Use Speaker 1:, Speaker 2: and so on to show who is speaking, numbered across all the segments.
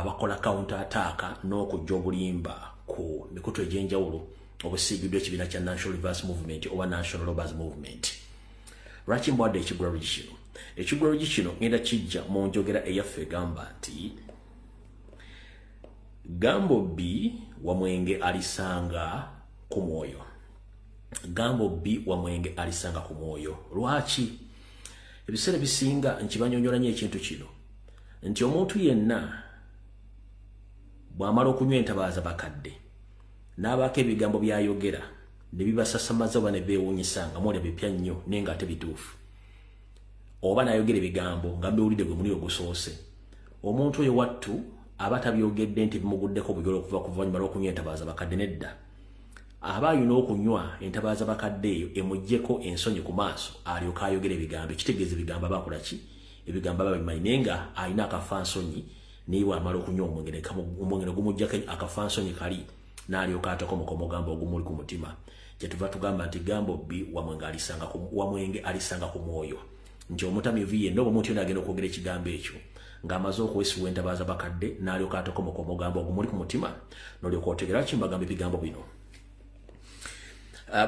Speaker 1: abakola counter attack n'okujja obulimba ku mikutu egy'enjawulo obusiigiddwa ekibiina kya National Reverse Movement oba National Robbers Movement. Lwaki mbwadde ekigwaro kino? Ekigwaro kino ngenda kijja mu njogera eyaffe egamba nti Gambo B wa Mwenge alisanga ku mwoyo. Gambo B wa Mwenge alisanga ku mwoyo. Lwaki? Ebiseera bisinga nkibanyonyola nnyo ekintu kino nti omuntu yenna bw'amala okunywa entabaaza bakadde n'abaako ebigambo byayogera ne bibasasamaza oba ne beewuunyisa nga mwolya bipya nnyo naye ng'ate bituufu, oba n'ayogera ebigambo nga mbewulidde gwe muliro gusoose, omuntu oyo wattu aba tabyogedde nti bimuguddeko bujolo okuva ku luvannyuma lw'okunywa entabaaza bakadde. Nedda, aba ayina okunywa entabaaza bakadde eyo emuggyeko ensonyi ku maaso alyoka ayogera ebigambo. Ekitegeeza ebigambo aba akola ki? Ebigambo aba bimanyi naye nga alina akafansonyi naye bw'amala okunywa omwenge gumuggyako akafansonyi kali n'alyoka atakomoka omugambo ogumuli ku mutima. Kyetuva tugamba nti Gambo B wa Mwenge alisanga ku mwoyo, nti omutamiivu yenna oba omuntu yonna agenda okwogera ekigambo ekyo ng'amaze okwesiwa entabaaza bakadde n'alyoka atakomoka omugambo ogumuli ku mutima, n'olyoka otegera ki mbagamba ebigambo bino.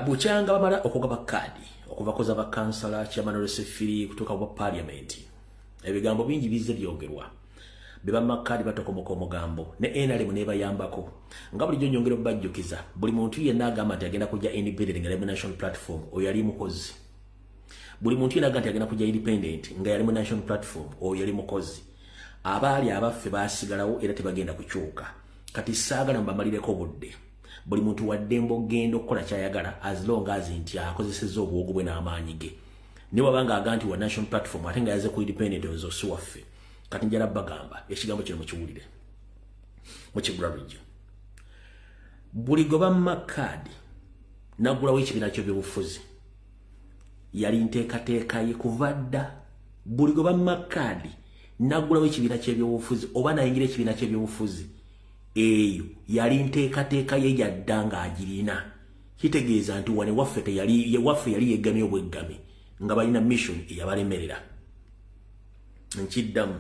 Speaker 1: Bukyanga bamala okugaba kaadi okuva koza bakansala chairman Sefiri kutoka wa parliament, ebigambo bingi bizze byogerwa beba makadi batokomoka omugambo ne NRM ne bayambako nga bulijjo nyongero bajjukiza buli muntu yenna agamba nti agenda kujja independent nga yali national platform oyo yali mukozi. Buli muntu yenna agamba nti agenda kujja independent nga yali national platform oyo yali mukozi. Abaali abaffe baasigalawo era tebagenda kukyuka. Kati saagala mbamalireko budde. Buli muntu waddembo genda okukola kyayagala as long as nti akozesezza obwogo bwe n'amaanyi ge. Ne wabanga aganti wa national platform ate nga yaze ku independent ozo si waffe. Kati njala bagamba ekigambo kino mukiwulire mukigula lujjo. Buli goba makadi nagulawo ekibiina ky'ebyobufuzi yali nteekateeka ye kuva dda. Buli goba makadi nagulawo ekibiina ky'ebyobufuzi oba nayingira ekibiina ky'ebyobufuzi eyo yali nteekateeka ye yadda ng'agirina. Kitegeeza nti wane waffe yali yegamye obweggame nga balina mission eyabalemerera. Nkiddamu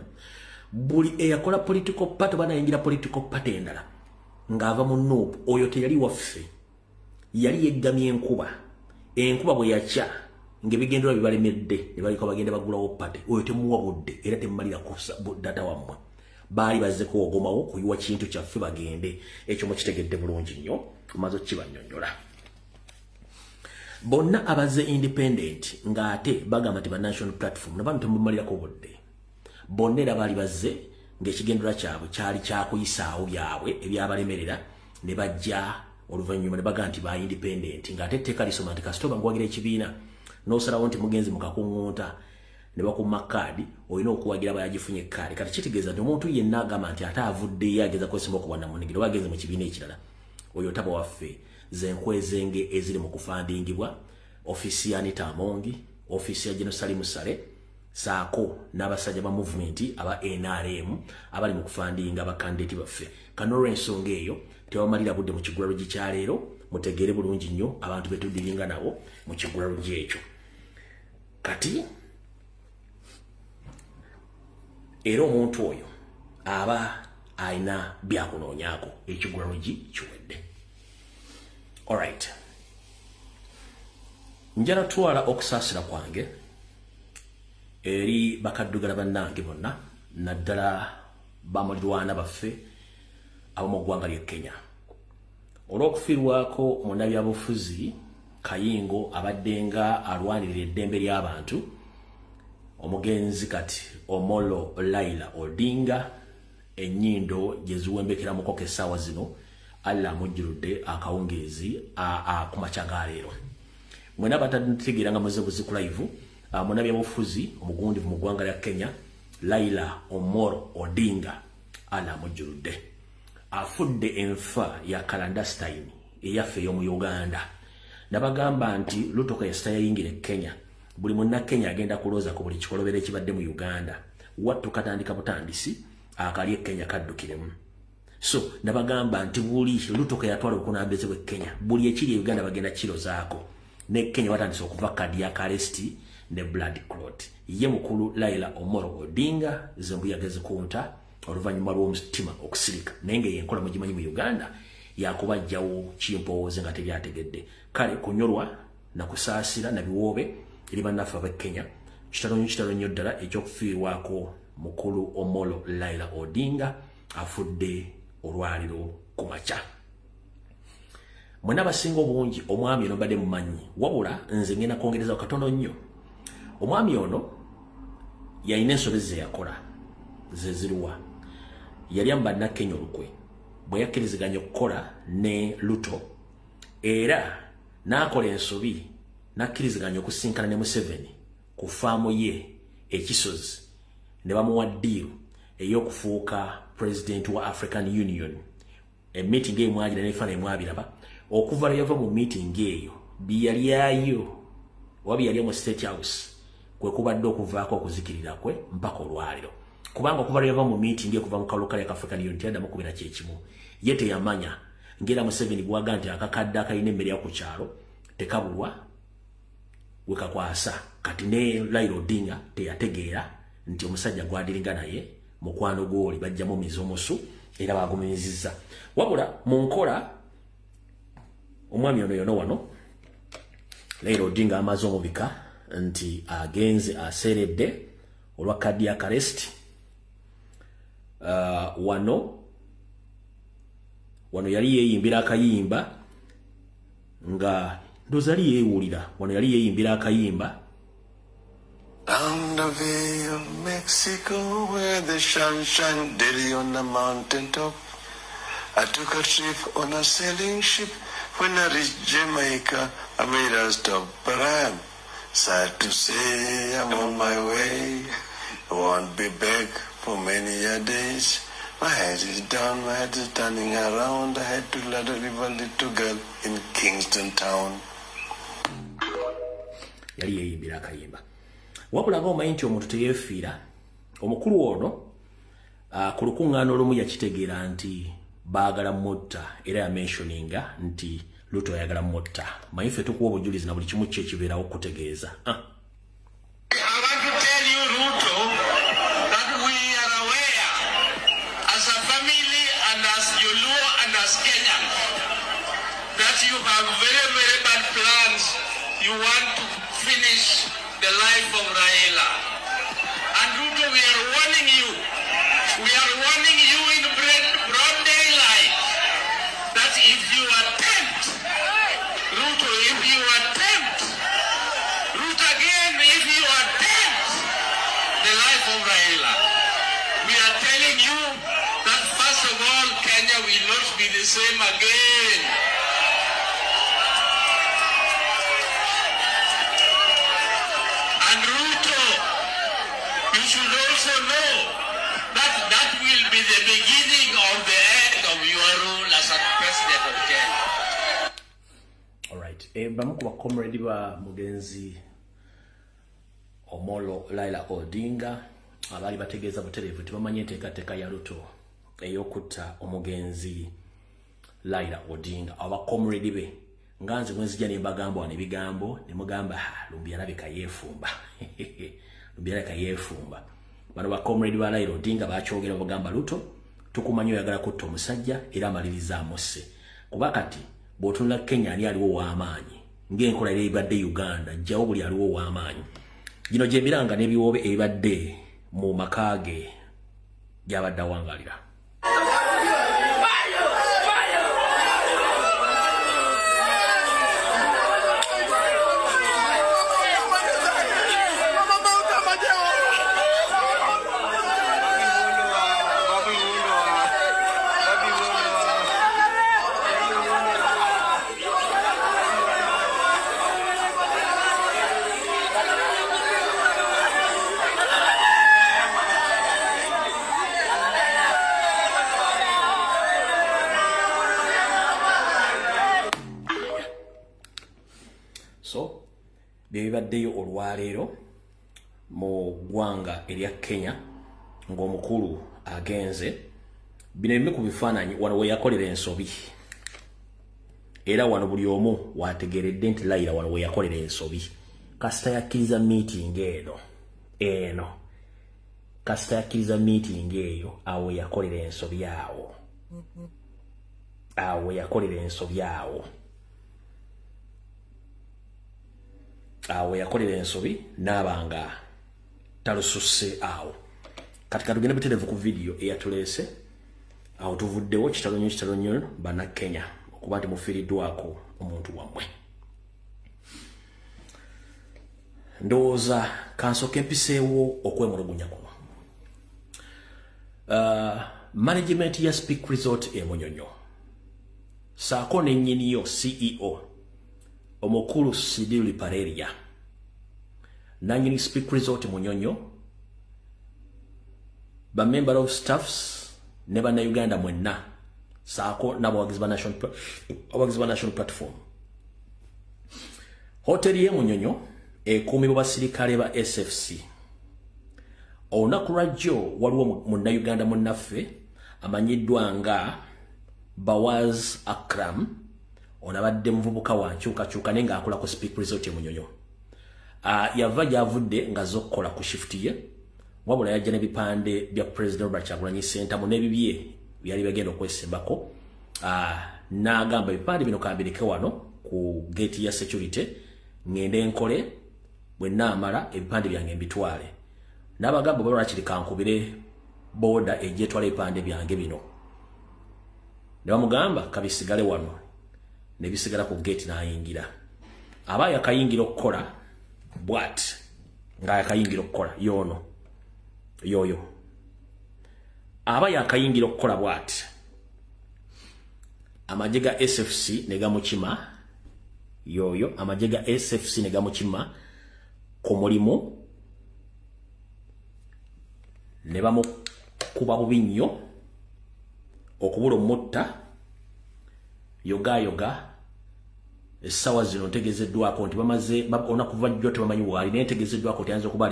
Speaker 1: buli eyakola political party oba nayingira political party endala ng'ava mu noopu oyo teyali waffe, yali yeggamye enkuba bwe yakya ng'ebigendera bibalemedde ne baliko bagenda bagulawo party, oyo temuwa budde era temumalira kusa data wammwe. Baali bazze kuwogomawo kuyiwa kintu kyaffe bagende. Ekyo mukitegedde bulungi nnyo, maze okibanyonnyola. Bonna abazze independent ng'ate bagamba nti ba national platform nabantu temumalirako budde. Bonna era baali bazze ng'ekigendera kyabwe kyali kyakuyisaawo byabwe ebyabalemerera ne bajja oluvannyuma ne bagamba nti ba independent ng'ate etteeka lisoma nti kasitoba ngwagira ekibiina n'osalawo nti mugenzi mukakuŋŋunta ne bakuma kaadi olina okuwagira bayagifunye kaadi. Kati kitegeeza nti omuntu yenna agamba nti ate avuddeyo ageza kwesima okuba namunigiro oba agenze mu kibiina ekirala oyo taba waffe. Zenkwezenge eziri mu kufandingibwa ofisi ya Anita Amongi, ofisi ya General Salim Sale saako n'abasajja ba movement aba NRM abali mu kufandinga abakandidati baffe. Kanolwa ensonga eyo tebamalira budde mu kigulalo gikyaleero mutegeere bulungi nnyo abantu betudiringa nabo mu kigulalo gyekyo. Kati era omuntu oyo aba ayina byakunoonyaako ekigulalo kiwedde. Alright, njala twala okusaasira kwange eri bakaddugala bannange bonna naddala bamulirwana baffe ab'omu ggwanga ly'e Kenya olw'okufiirwako munnabyabufuzi Kayingo abadde nga alwanirira eddembe ly'abantu omugenzi kati Omolo Raila Odinga ennyindo gye ziwembekera mukoko essaawa zino alla mujjirudde akawungeezi ku makya ga leero. Mwena batategeera nga muze buziku live munnabyabufuzi omugundivu mu ggwanga lya Kenya Raila Omolo Odinga alla mujjirudde afudde enfa ya clandestine eyaffe ey'omu Uganda. Nabagamba nti lutoka yasita yayingira e Kenya buli munna Kenya agenda kulooza ku buli kikolobero ekibadde mu Uganda wattu katandika butandisi akali e Kenya kaddukiremu. So nabagamba nti buli lutoka yatwala okunambezebwa e Kenya buli ekiri e Uganda bagenda kirozaako ne Kenya watandise okuva cardiac arrest ne blood clot. Ye mukulu Raila Omolo Odinga zembu yageze kunta oluvannyuma lw'omutima okusirika naye ng'enkola mugimanyi mu Uganda yakubajjawo kimpowooze nga tebyategedde kale kunyolwa na kusaasira na biwoobe eri bannaffe ab'e Kenya kitalo nnyo ddala ekyokufiirwako mukulu Omolo Raila Odinga afudde olwaliro ku makya. Mwena abasinga obungi omwami ono badde mumanyi wabula nze ngenda kwongereza katono nnyo. Omwami ono yalina ensobi ze yakola ze ziruwa yali ambadde Kenya olukwe bwe yakkiriziganya okukola ne Ruto era n'akola ensobi n'akkiriziganya okusinkana ne Museveni ku faamu ye ekisozi ne bamuwa ddiiru ey'okufuuka president wa African Union. Meeting eyo mwagira n'ebifaananyi mwabiraba okuva lwe yava mu meeting eyo byalyayo oba byalya mu State House kwe kubadde okuvaako okuzikirira kwe mpaka olwaliro kubanga okuva lwe yava mu meeting eyo kuva mu kalulu kali African Union teyaddamu kubira kyekimu ye teyamanya ng'era Museveni bwaga nti akakadde akalina emmere ya ku kyalo tekabulwa wekakwasa kati ne Raila Odinga teyategeera nti omusajja gwadiringa naye mukwano gw'oli bajjamu mizomusu era bagumizizza wabula mu nkola omwami ono yono wano Raila Odinga amaze omubika nti agenze aseredde olwa cardiac arrest wano yali yeeyimbira akayimba nga ndoza ali yeewulira wano yali yeeyimbira akayimba
Speaker 2: down the Bay of Mexico where the sun shines daily on the mountain top. I took a trip on a sailing ship. When I reached Jamaica, I made a stop. But I am sad to say I'm on my way. I won't be back for many a days. My head is down, my head is turning around. I had to let a little girl in Kingston town.
Speaker 1: Yali yeeyimbira akayimba. Wabula ng'omanyi nti omuntu teyeefiira omukulu ono ku lukuŋŋaana olumu yakitegeera nti baagala mutta era yamentioninga nti Ruto ayagala mutta manyi ffe tukuwa obujulizi na buli kimu kye kibeerawo okutegeeza.
Speaker 2: The life of Raila. And Ruto, we are warning you. We are warning you in broad daylight that if you attempt, Ruto, if you attempt, Ruto again, if you attempt the life of Raila, we are telling you that first of all, Kenya will not be the same again. The beginning of the end of your rule as a president of Kenya.
Speaker 1: All right. Bamu ku bakomredi ba mugenzi Omolo Raila Odinga abali bategeeza butereevu tebamanye enteekateeka ya Ruto ey'okutta omugenzi Raila Odinga abakomredi be nganze mwezijja ne bagamba ne bigambo ne mugamba lumbi alabika yeefumba lumbi alabika yeefumba. Bano ba comrade ba Raila Odinga bakyogera bagamba Ruto tukumanyi oyagala kutta omusajja era amaliriza amusse kuba kati bw'otunula Kenya ani aliwo w'amaanyi ng'enkola ebadde Uganda jjawo buli aliwo w'amaanyi gino gye miranga n'ebiwoobe ebadde mu maka ge gy'abadde awangalira. So, bibaddeyo olwaleero mu ggwanga erya Kenya ng'omukulu agenze bino bimu ku bifaananyi wano we yakolera ensobi era wano buli omu wategeredde nti Raila wano we yakolera ensobi kasita yakkiriza meeting eno kasita yakkiriza meeting eyo awo yakolera ensobi awo. Awo yakolera ensobi awo. Awo yakolera ensobi n'abanga talususse awo. Katika tugenda biterevu ku video eyatulese awo tuvuddewo kitalonyo bana Kenya okuba nti mufiiriddwako omuntu wammwe. Ndowooza kansooka empiseewo okwemulugunya kuno. Management ya Speak Resort e Munyonyo saako n'ennyiniyo CEO omukulu Sidili Pareria nanyini Speak Resort Munyonyo ba member of staffs ne bana Uganda mwenna saako n'abawagizi ba national platform. Hoteli ye Munyonyo ekuumibwa basirikale ba SFC. Olunaku lwajjo waliwo Munnayuganda munnaffe amanyiddwa nga Bawaz Akram onabadde muvubuka wa nkyukakyuka naye ng'akola ku Speak Resort e Munyonyo. Yava gy'avudde ng'azze ku shift ye wabula yajja n'ebipande bya President Robert Kyagulanyi Ssentamu n'ebibye byali bagenda okwesimbako. N'agamba ebipande bino kambirike wano ku gate ya security ngende nkole bwe naamala ebipande byange mbitwale. N'abagamba baba lwaki kankubire boda ejetwala ebipande byange bino. Ne bamugamba kabisigale wano ne bisigala ku gate n'ayingira. Aba yakayingira okukola bwat nga yakayingira okukola yoyo. Aba yakayingira okukola bwat amagye ga SFC ne gamukima yoyo. Amagye ga SFC ne gamukima ku mulimu ne bamukuba bubi nnyo okubula omutta yoga essaawa zino ntegezeddwako nti bamaze onakuva jjo tebamanyi waali naye ntegezeddwako nti ayinza okuba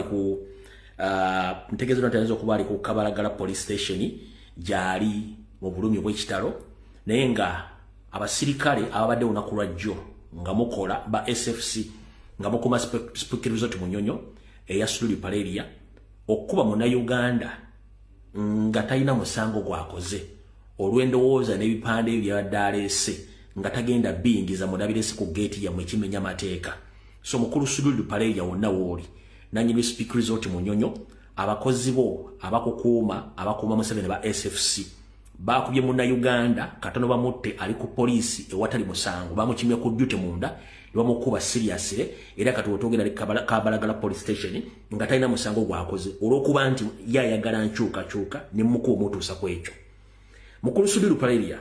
Speaker 1: ali ku Kabalagala police station gyali mu bulumi bw'ekitalo naye nga abasirikale ababadde olunaku lwajjo nga mukola ba SFC nga mukuma Speak Resort Munyonyo eya Sidili Pareria okuba Munnayuganda nga talina musango gwakoze olw'endowooza n'ebipande ebyo byabadde aleese nga tagenda bingiza mudabiresi ku gate yammwe ekimenya amateeka. So mukulu Sidili Pareria wonna wooli nanyini Speak Resort Munyonyo abakozi bo abakukuuma Museveni ba SFC bakubye Munnayuganda katono bamutte ali ku poliisi ewatali musango bamukimye ku ddute munda bamukuba seriously era katotogera ali Kabalagala police station nga talina musango gwakoze olw'okuba nti yayagala nkyuka ne mukuba omutuusa ku ekyo. Mukulu Sidili Pareria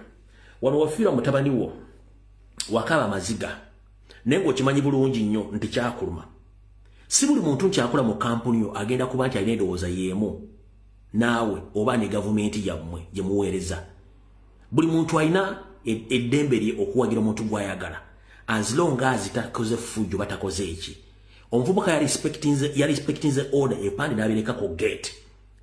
Speaker 1: wano wafiira mutabani wo wakaba amaziga naye ng'okimanyi bulungi nnyo nti kyakuluma. Si buli muntu nkyakola mu kampuni yo agenda kuba nti alina endowooza yeemu naawe oba ne gavumenti yammwe gye muweereza. Buli muntu alina eddembe lye okuwagira omuntu gw'ayagala as long as takoze fujjo batakoze eki. Omuvubuka yali respecting the order epande n'abireka ku gate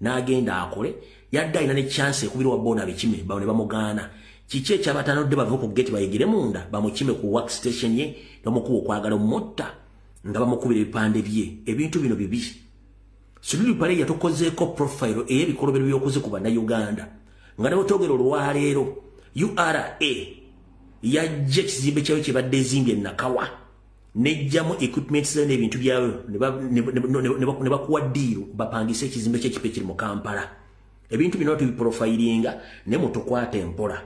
Speaker 1: n'agenda akole yadde alina ne chance ekubirwa bona bikime bawo ne bamugaana. Kiki ekyabatanodde bava ku gate bayigire munda bamukime ku workstation ye n'omukuba okwagala omumotta nga bamukubira ebipande bye. Ebintu bino bibi. Sidili Pareria tukozeeko profile ey'ebikolobero by'okoze ku Bannayuganda nga ne bwetwogera olwaleero URA yajja ekizimbe kyayo kye badde ezimbye Nakawa nejjamu equipment n'ebintu byayo ne bakuwa ddiiru bapangise ekizimbe ky'ekipe kiri mu Kampala. Ebintu bino tubiprofilinga ne mutukwata empola.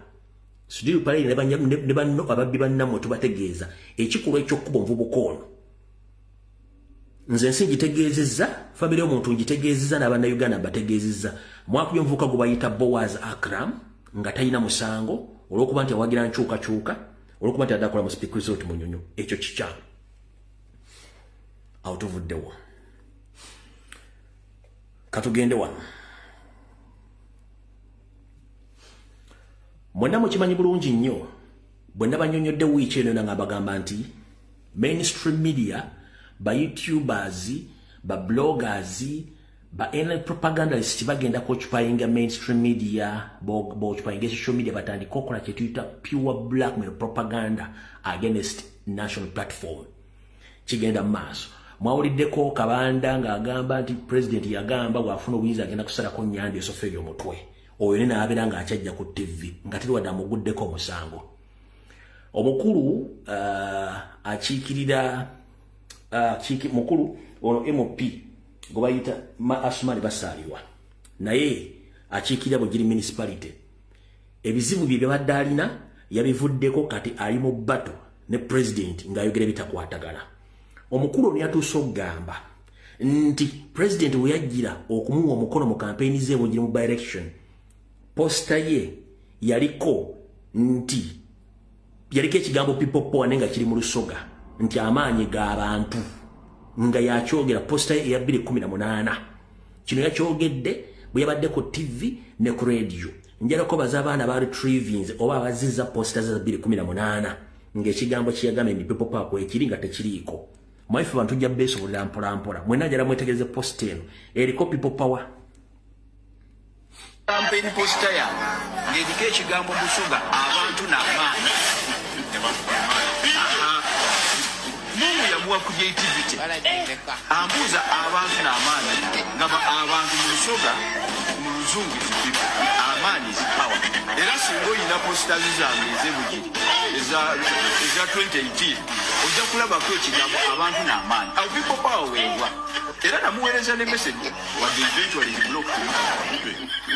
Speaker 1: Sidili Pareria ne banno ababbi bannammwe tubategeeza ekikolwa eky'okkuba omuvubuka ono. Nze ngitegeezezza famire omuntu ngitegeezezza n'Abannayuganda bategeezezza mwakubye omuvubuka gwe bayita Bawaz Akram nga talina musango olw'okuba nti awagira nkyukakyuka olw'okuba nti addakola mu Speak Resort Munyonyo. Ekyo kikyamu awo tuvuddewo. Katugende wano. Mwenna mukimanyi bulungi nnyo bwe nabanyonyodde wiiki eno nga bagamba nti mainstream media ba YouTubers ba bloggers ba propagandalists bagenda kuchupayinga mainstream media bo chupayinga social media batandika okola kye tuyita pure blackmail propaganda against national platform. Kigenda maaso mwawuliddeko Kabanda ng'agamba nti president yagamba bw'afuna obuyinza agenda kusalako nnyanja esofa eyo omutwe oyo ne n'abeera ng'akyajja ku TV nga teriwadde amuguddeko omusango. Omukulu akiikirira mukulu ono MP gwe bayita Asumani Basalirwa naye akiikirira Bugiri municipality ebizibu bye badde alina yabivuddeko kati ali mu battle ne president ng'ayogera bitakwatagana. Omukulu ne yatuuse okugamba nti president we yajjira okumuwa omukono mu campaign ze Bugiri mu by-election posta ye yaliko ekigambo people power nenga kiri mu Lusoga nti amaanyi g'abantu nga yakyogera posta ye ya 2018 kino yakyogedde bwe yabadde ku TV ne ku radio njalako bazabaana ba retrievings oba abaziza posta za 2018 ng'ekigambo kiyagamba ni people power kwekiri nga tekiriiko. Mwaifu bantu tujja beesobolera mpola mwena njala mwetegereze posta eno eriko people power
Speaker 3: campaign posta ya ng'eriko ekigambo Busoga abantu n'amaanyi Mungu yamuwa creativity ambuza abantu n'amaanyi ngaba abantu mu Busoga mu Luzungu amaanyi is power era singa oyina posta zange ez'Ebugiri eza 2018 ojja kulabako ekigambo abantu n'amaanyi abo people power weebwa era namuweereza ne message wadde eventually he blocked me. He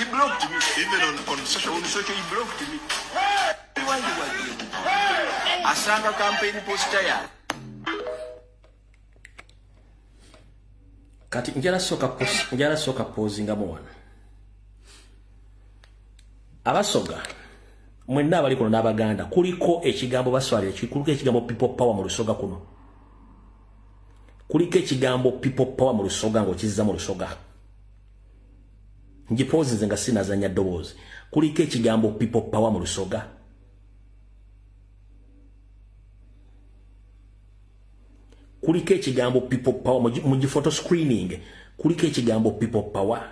Speaker 3: blocked me even on social he blocked me. Asanga campaign poster ya
Speaker 1: kati njala soka pozinga mwana Abasoga mwenna abali kuno n'Abaganda kuliko ekigambo baswalira kuliko ekigambo people power mu Lusoga kuno kuliko ekigambo people power mu Lusoga ng'okizza mu Lusoga njipozinze nga sinazanya ddoboozi kuliko ekigambo people power mu Lusoga kuliko ekigambo people power mu photo screening kuliko ekigambo people power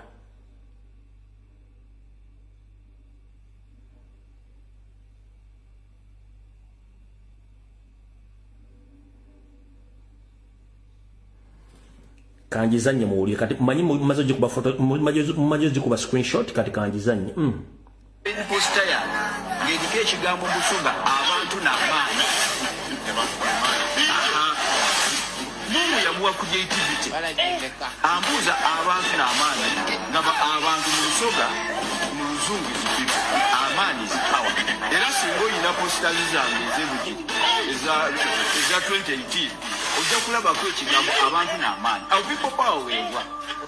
Speaker 1: kanjizanye muwulire kati manyi mumaze gikuba photo mumaze gikuba screenshot kati kanjizanye
Speaker 3: poster ya ng'eriko ekigambo Busoga abantu n'amaanyi Mungu yamuwa creativity ambuza abantu n'amaanyi ngaba abantu mu Busoga mu Luzungu amaanyi is power era singa oyina posta zange ez'Ebugiri eza 2018 ojja kulabako ekigambo abantu n'amaanyi abo people power weebwa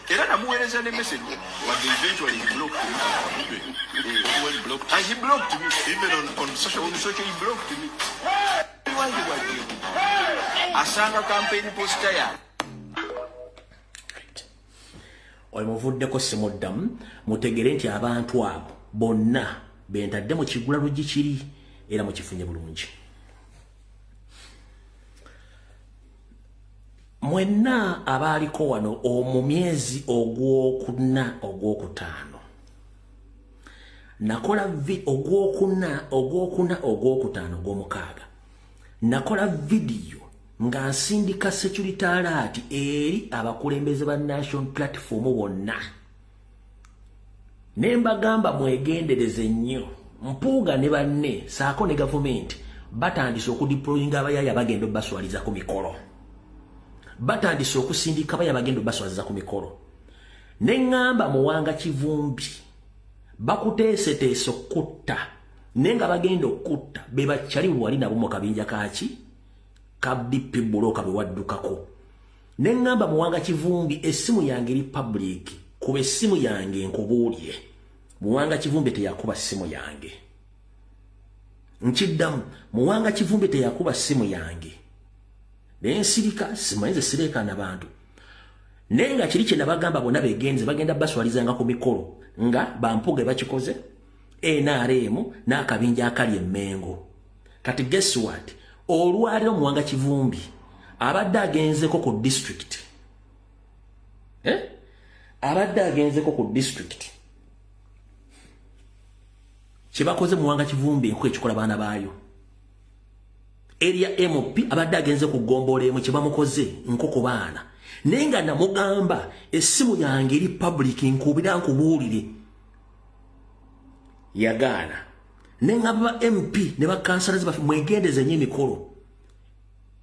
Speaker 3: era namuweereza ne message wadde eventually he blocked me. He blocked me even on social he blocked me. Asanga campaign poster ya
Speaker 1: oyo muvuddeko simuddamu mutegere nti abantu abo bonna bentadde mu kigula lugikiri era mukifunye bulungi. Mwenna abaaliko wano mu myezi ogwokutaano nakola ogwokutaano ogw'omukaaga nakola video nga nsindika security alert eri abakulembeze ba national platform bonna nembagamba mwegendereze nnyo mpuuga ne banne saako ne gavumenti batandise okudeployinga abayaya bagenda baswaliza ku mikolo batandise okusindika baya bagenda baswaza ku mikolo nengamba Muwanga Kivumbi bakuteeseteese okutta nenga bagenda okutta be bakyali wali nabo mu kabinja kaki ka DP buloka be waddukako nengamba Muwanga Kivumbi essimu yange eri public kuba essimu yange nkubuulye Muwanga Kivumbi teyakuba ssimu yange nkiddamu Muwanga Kivumbi teyakuba ssimu yange nensirika simanyize sireka n'abantu nenga kiri kye nabagamba bonna begenze bagenda baswalizanga ku mikolo nga bampuge bakikoze NRM n'akabinja akali Emmengo kati guess what olwaliro Muwanga Kivumbi abadde agenzeko ku district abadde agenzeko ku district kye bakoze Muwanga Kivumbi enku ekikola baana baayo area MP abadde agenze kugombola emu kyebamukoze nkoko baana nenga namugamba essimu yange eri public nkubira nkubuulire yagaana nenga ba MP ne bakansalazi bafe mwegendeze nnyo emikolo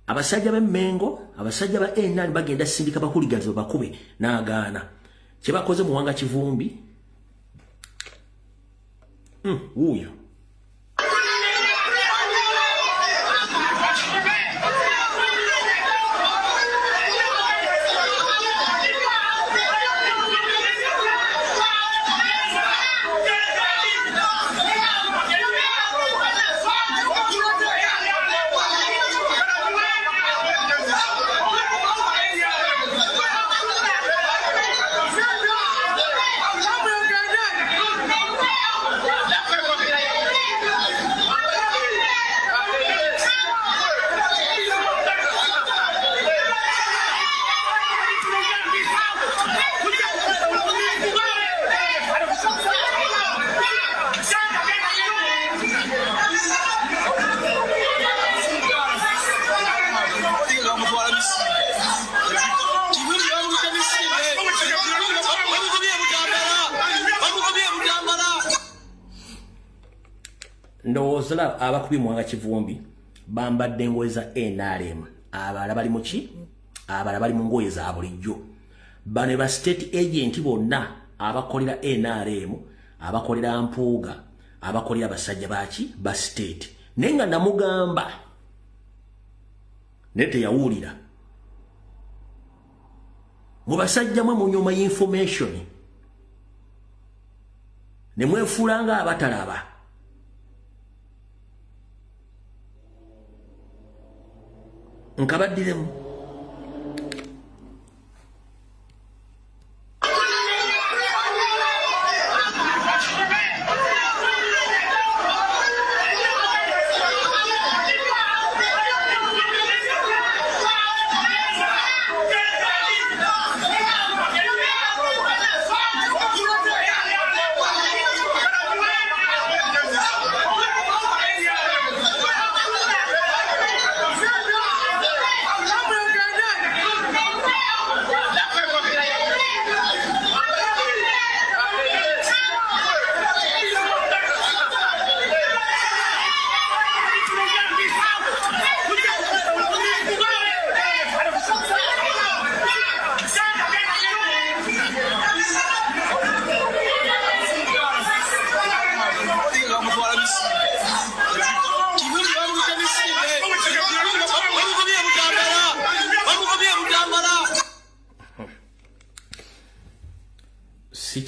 Speaker 1: abasajja b'Emmengo abasajja ba NRM bagenda sindika bakuligazo bakube n'agaana kyebakoze Muwanga Kivumbi wuuyo ndowooza abakubi Muwanga Kivumbi bambadde engoye za NRM abala bali muki abala bali mu ngoye za bulijjo bane ba state agent bonna abakolera NRM abakolera Mpuuga abakolera basajja baki ba state nenga namugamba nete yawulira mu basajja mwe munyoma information ne mwefulanga abatalaba nkabaddiremu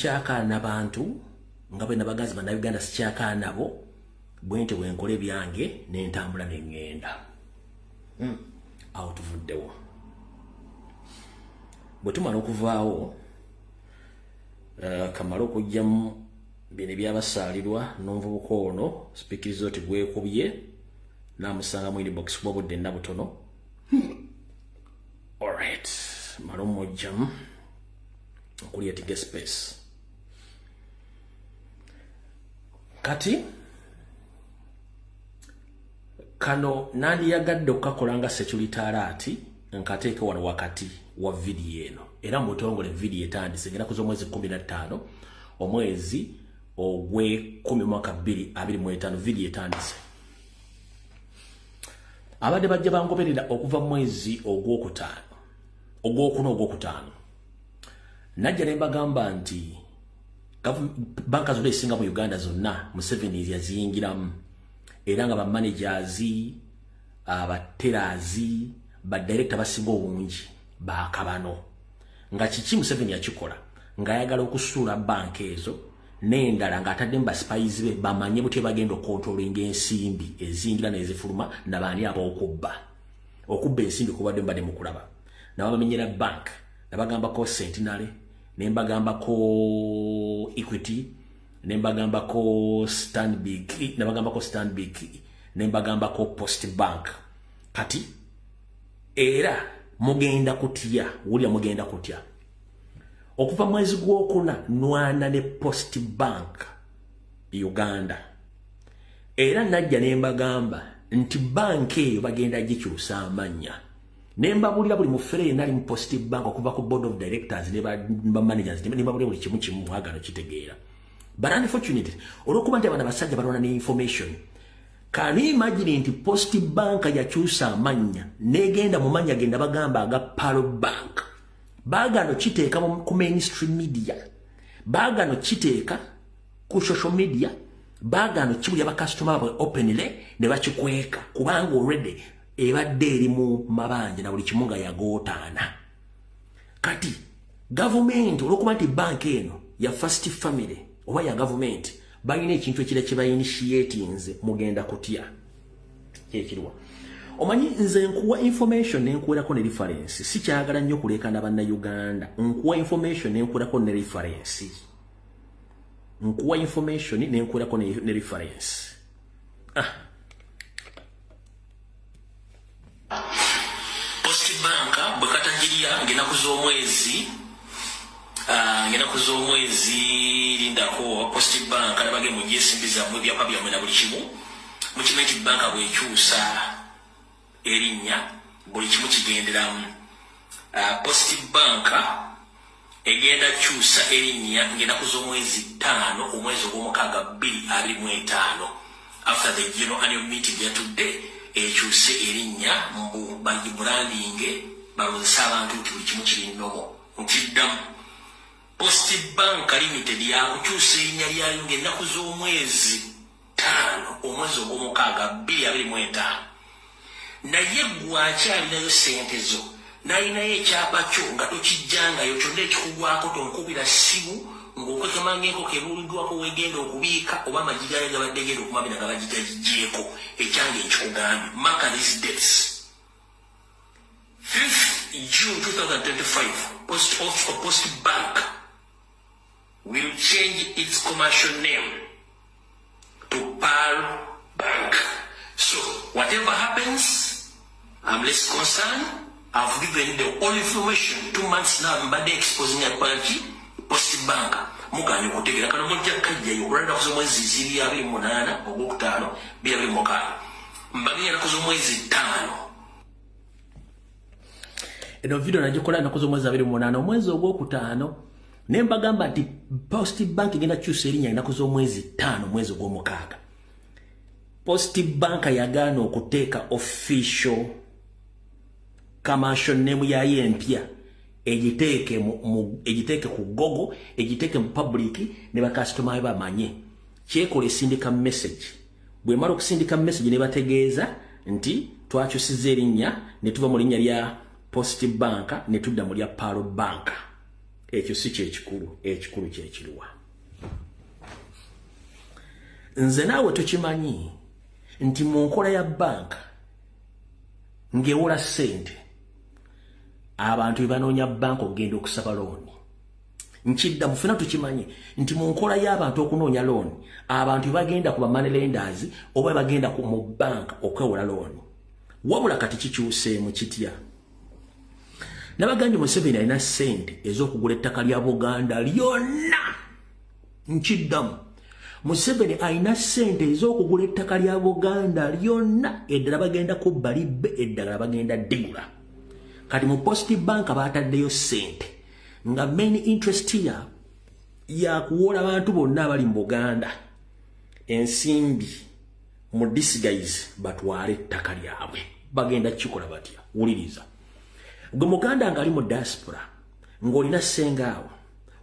Speaker 1: sikyakaana bantu nga bwe nabagazi bannayuganda sikyakaana nabo bwente bwenkole byange n'entambula n'engenda awo tuvuddewo bwe tumala okuvaawo kamala okujjamu bino ebyabasaalirwa n'omuvubuka ono sipiikiriza oti gwekubye n'amusanga mu inbox kuba budde nnabutono alright mala omujjamu okuli etige space kati kano nandiyagadde okukakola nga security alert nkateeke wano wakati wa video eno era mutongole video etandise ngera kuza omwezi 15 omwezi ogwe 10 2025 video etandise abadde bajja bangoberera okuva mwezi ogwokutaano najja ne bagamba nti banka zonna esinga mu Uganda zonna Museveni yaziyingiramu era nga ba managers abaterazi ba director basinga obungi bakabano nga kiki Museveni yakikola nga ayagala okusuula banka ezo n'endala nga atadde mu spies be bamanye butye bagenda okontrolinga ensimbi ezingira n'ezifuluma nabaani ab'okubba ensimbi kubadde mbadde mu kulaba nabamenyera bank nabagambako Centenary nembagambako Equity nembagambako Stanbic nembagambako Post Bank kati era mugenda kutya wulya mugenda kutya okuva mwezi gw'okuna nwana ne Post Bank Uganda era najja nembagamba nti bank eyo bagenda gikyusa amanya nembabulira buli mufere nali mu Post Bank okuva ku board of directors ne ba managers nembabulira buli kimu kimu mwagano kitegeera but unfortunately olwokuba nti abana basajja balwana ne information. Can you imagine nti Post Bank yakyusa amanya negenda mu manya genda bagamba aga Paro Bank bagano kiteeka ku mainstream media bagano kiteeka ku social media bagano kibulya ba customer abo openly ne bakikweka kubanga already ebadde eri mu mabanja na buli kimunga yagotaana. Kati government olwokuba nti bank eno ya First Family oba ya government balina ekintu ekira kye bayinitiatinze mugenda kutya kyekirwa. Omanyi nze nkuwa information nenkuwerako ne reference sikyagala nnyo kulekana banna Uganda nkuwa information nenkuwerako ne reference nkuwa information nenkuwerako ne reference. Post Bank bwekatanjiriya ngenaku z'omwezi lindako Post Bank nabage mujesimbiza mu byapa byamwe na buli kimu mukimenti banka bwekyusa erinnya buli kimu kigenderamu. Post Bank egenda kyusa erinnya ngenaku z'omwezi 5 omwezi ogw'omukaaga 2025 after the general annual meeting ya today ekyuse erinnya mbu bagibrandinge balozesa abantu nti buli kimu kiri nnomo nkiddamu. Post Bank Limited yakukyusa erinnya lyayo ng'ennaku z'omwezi 5 omwezi ogw'omukaaga 2025 naye gwakyalinayo sente zo nalinayo ekyapa kyo nga tokijjangayo kyonna ekikugwako tonkubira ssimu ng'okwekemanga enkoko ebuuliddwako wegenda okubiika oba amajigayo gabadde genda okumabira nga bagigagijjeeko ekyange ekikugambye. Mark these dates 5th June 2025 Post Bank will change its commercial name to Paro Bank. So whatever happens, I'm less concerned. I've given the all information 2 months now. I'm bad exposing a party Post Bank. Mugani kutegera kana mujja kajja yokulanda kuzomwezi ziri abiri munana ogwokutaano bya mukaaga mbagenya nakuzomwezi 5. Eno video najikola nakuzomwezi abiri munana omwezi ogwokutaano nembagamba nti Post Bank genda kyusa erinnya nakuzomwezi 5 mwezi ogw'omukaaga. Post Bank yagaana okuteeka official commercial name yayo empya ejiteeke ku Google ejiteeke mu public ne ba customer bamanye kyekola esindika message bwe mara okusindika message ne bategeeza nti twakyusiza erinnya ne tuva mu linnya lya Post Bank ne tudda mu lya Paro Bank. Ekyo si kyekikulu kyekirwa. Nze naawe tukimanyi nti mu nkola ya bank ng'ewola ssente abantu bebanoonya bank okugenda okusaba looni nkidda mufuna tukimanyi nti mu nkola y'abantu okunoonya looni abantu bagenda ku money lenders oba bagenda mu bank okwewola looni wabula kati kikyuseemu kitya. Nabagambye Museveni alina ssente ez'okugula ettaka lya Buganda lyonna nkiddamu Museveni alina ssente ez'okugula ettaka lya Buganda lyonna eddala bagenda kubba libbe eddala bagenda digula. Kati mu Post Bank bataddeyo ssente nga main interest ya kuwola abantu bonna abali mu Buganda ensimbi mu disguise batwale ettaka lyabwe bagenda kikola batya. Wuliriza gwe Muganda ngali mu diaspora ng'olina ssengaawo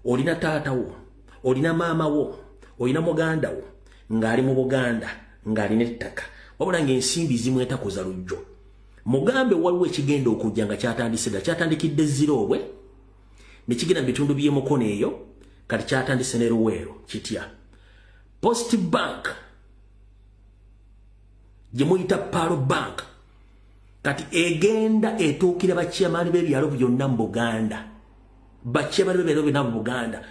Speaker 1: olina taatawo olina maamawo olina muganda wo ng'ali mu Buganda ng'alina ettaka wabula ng'ensimbi zimwetakoza lujjo mugambe waliwo ekigenda okujja nga kyatandikidde Zirobwe ne kigenda mu bitundu by'emukono eyo kati kyatandise ne Luweero kitya. Post Bank gye muyita Paro Bank kati egenda etuukira bakyamaani b'ebyalo byonna mu Buganda bakyamaani b'ebyalo byonna mu Buganda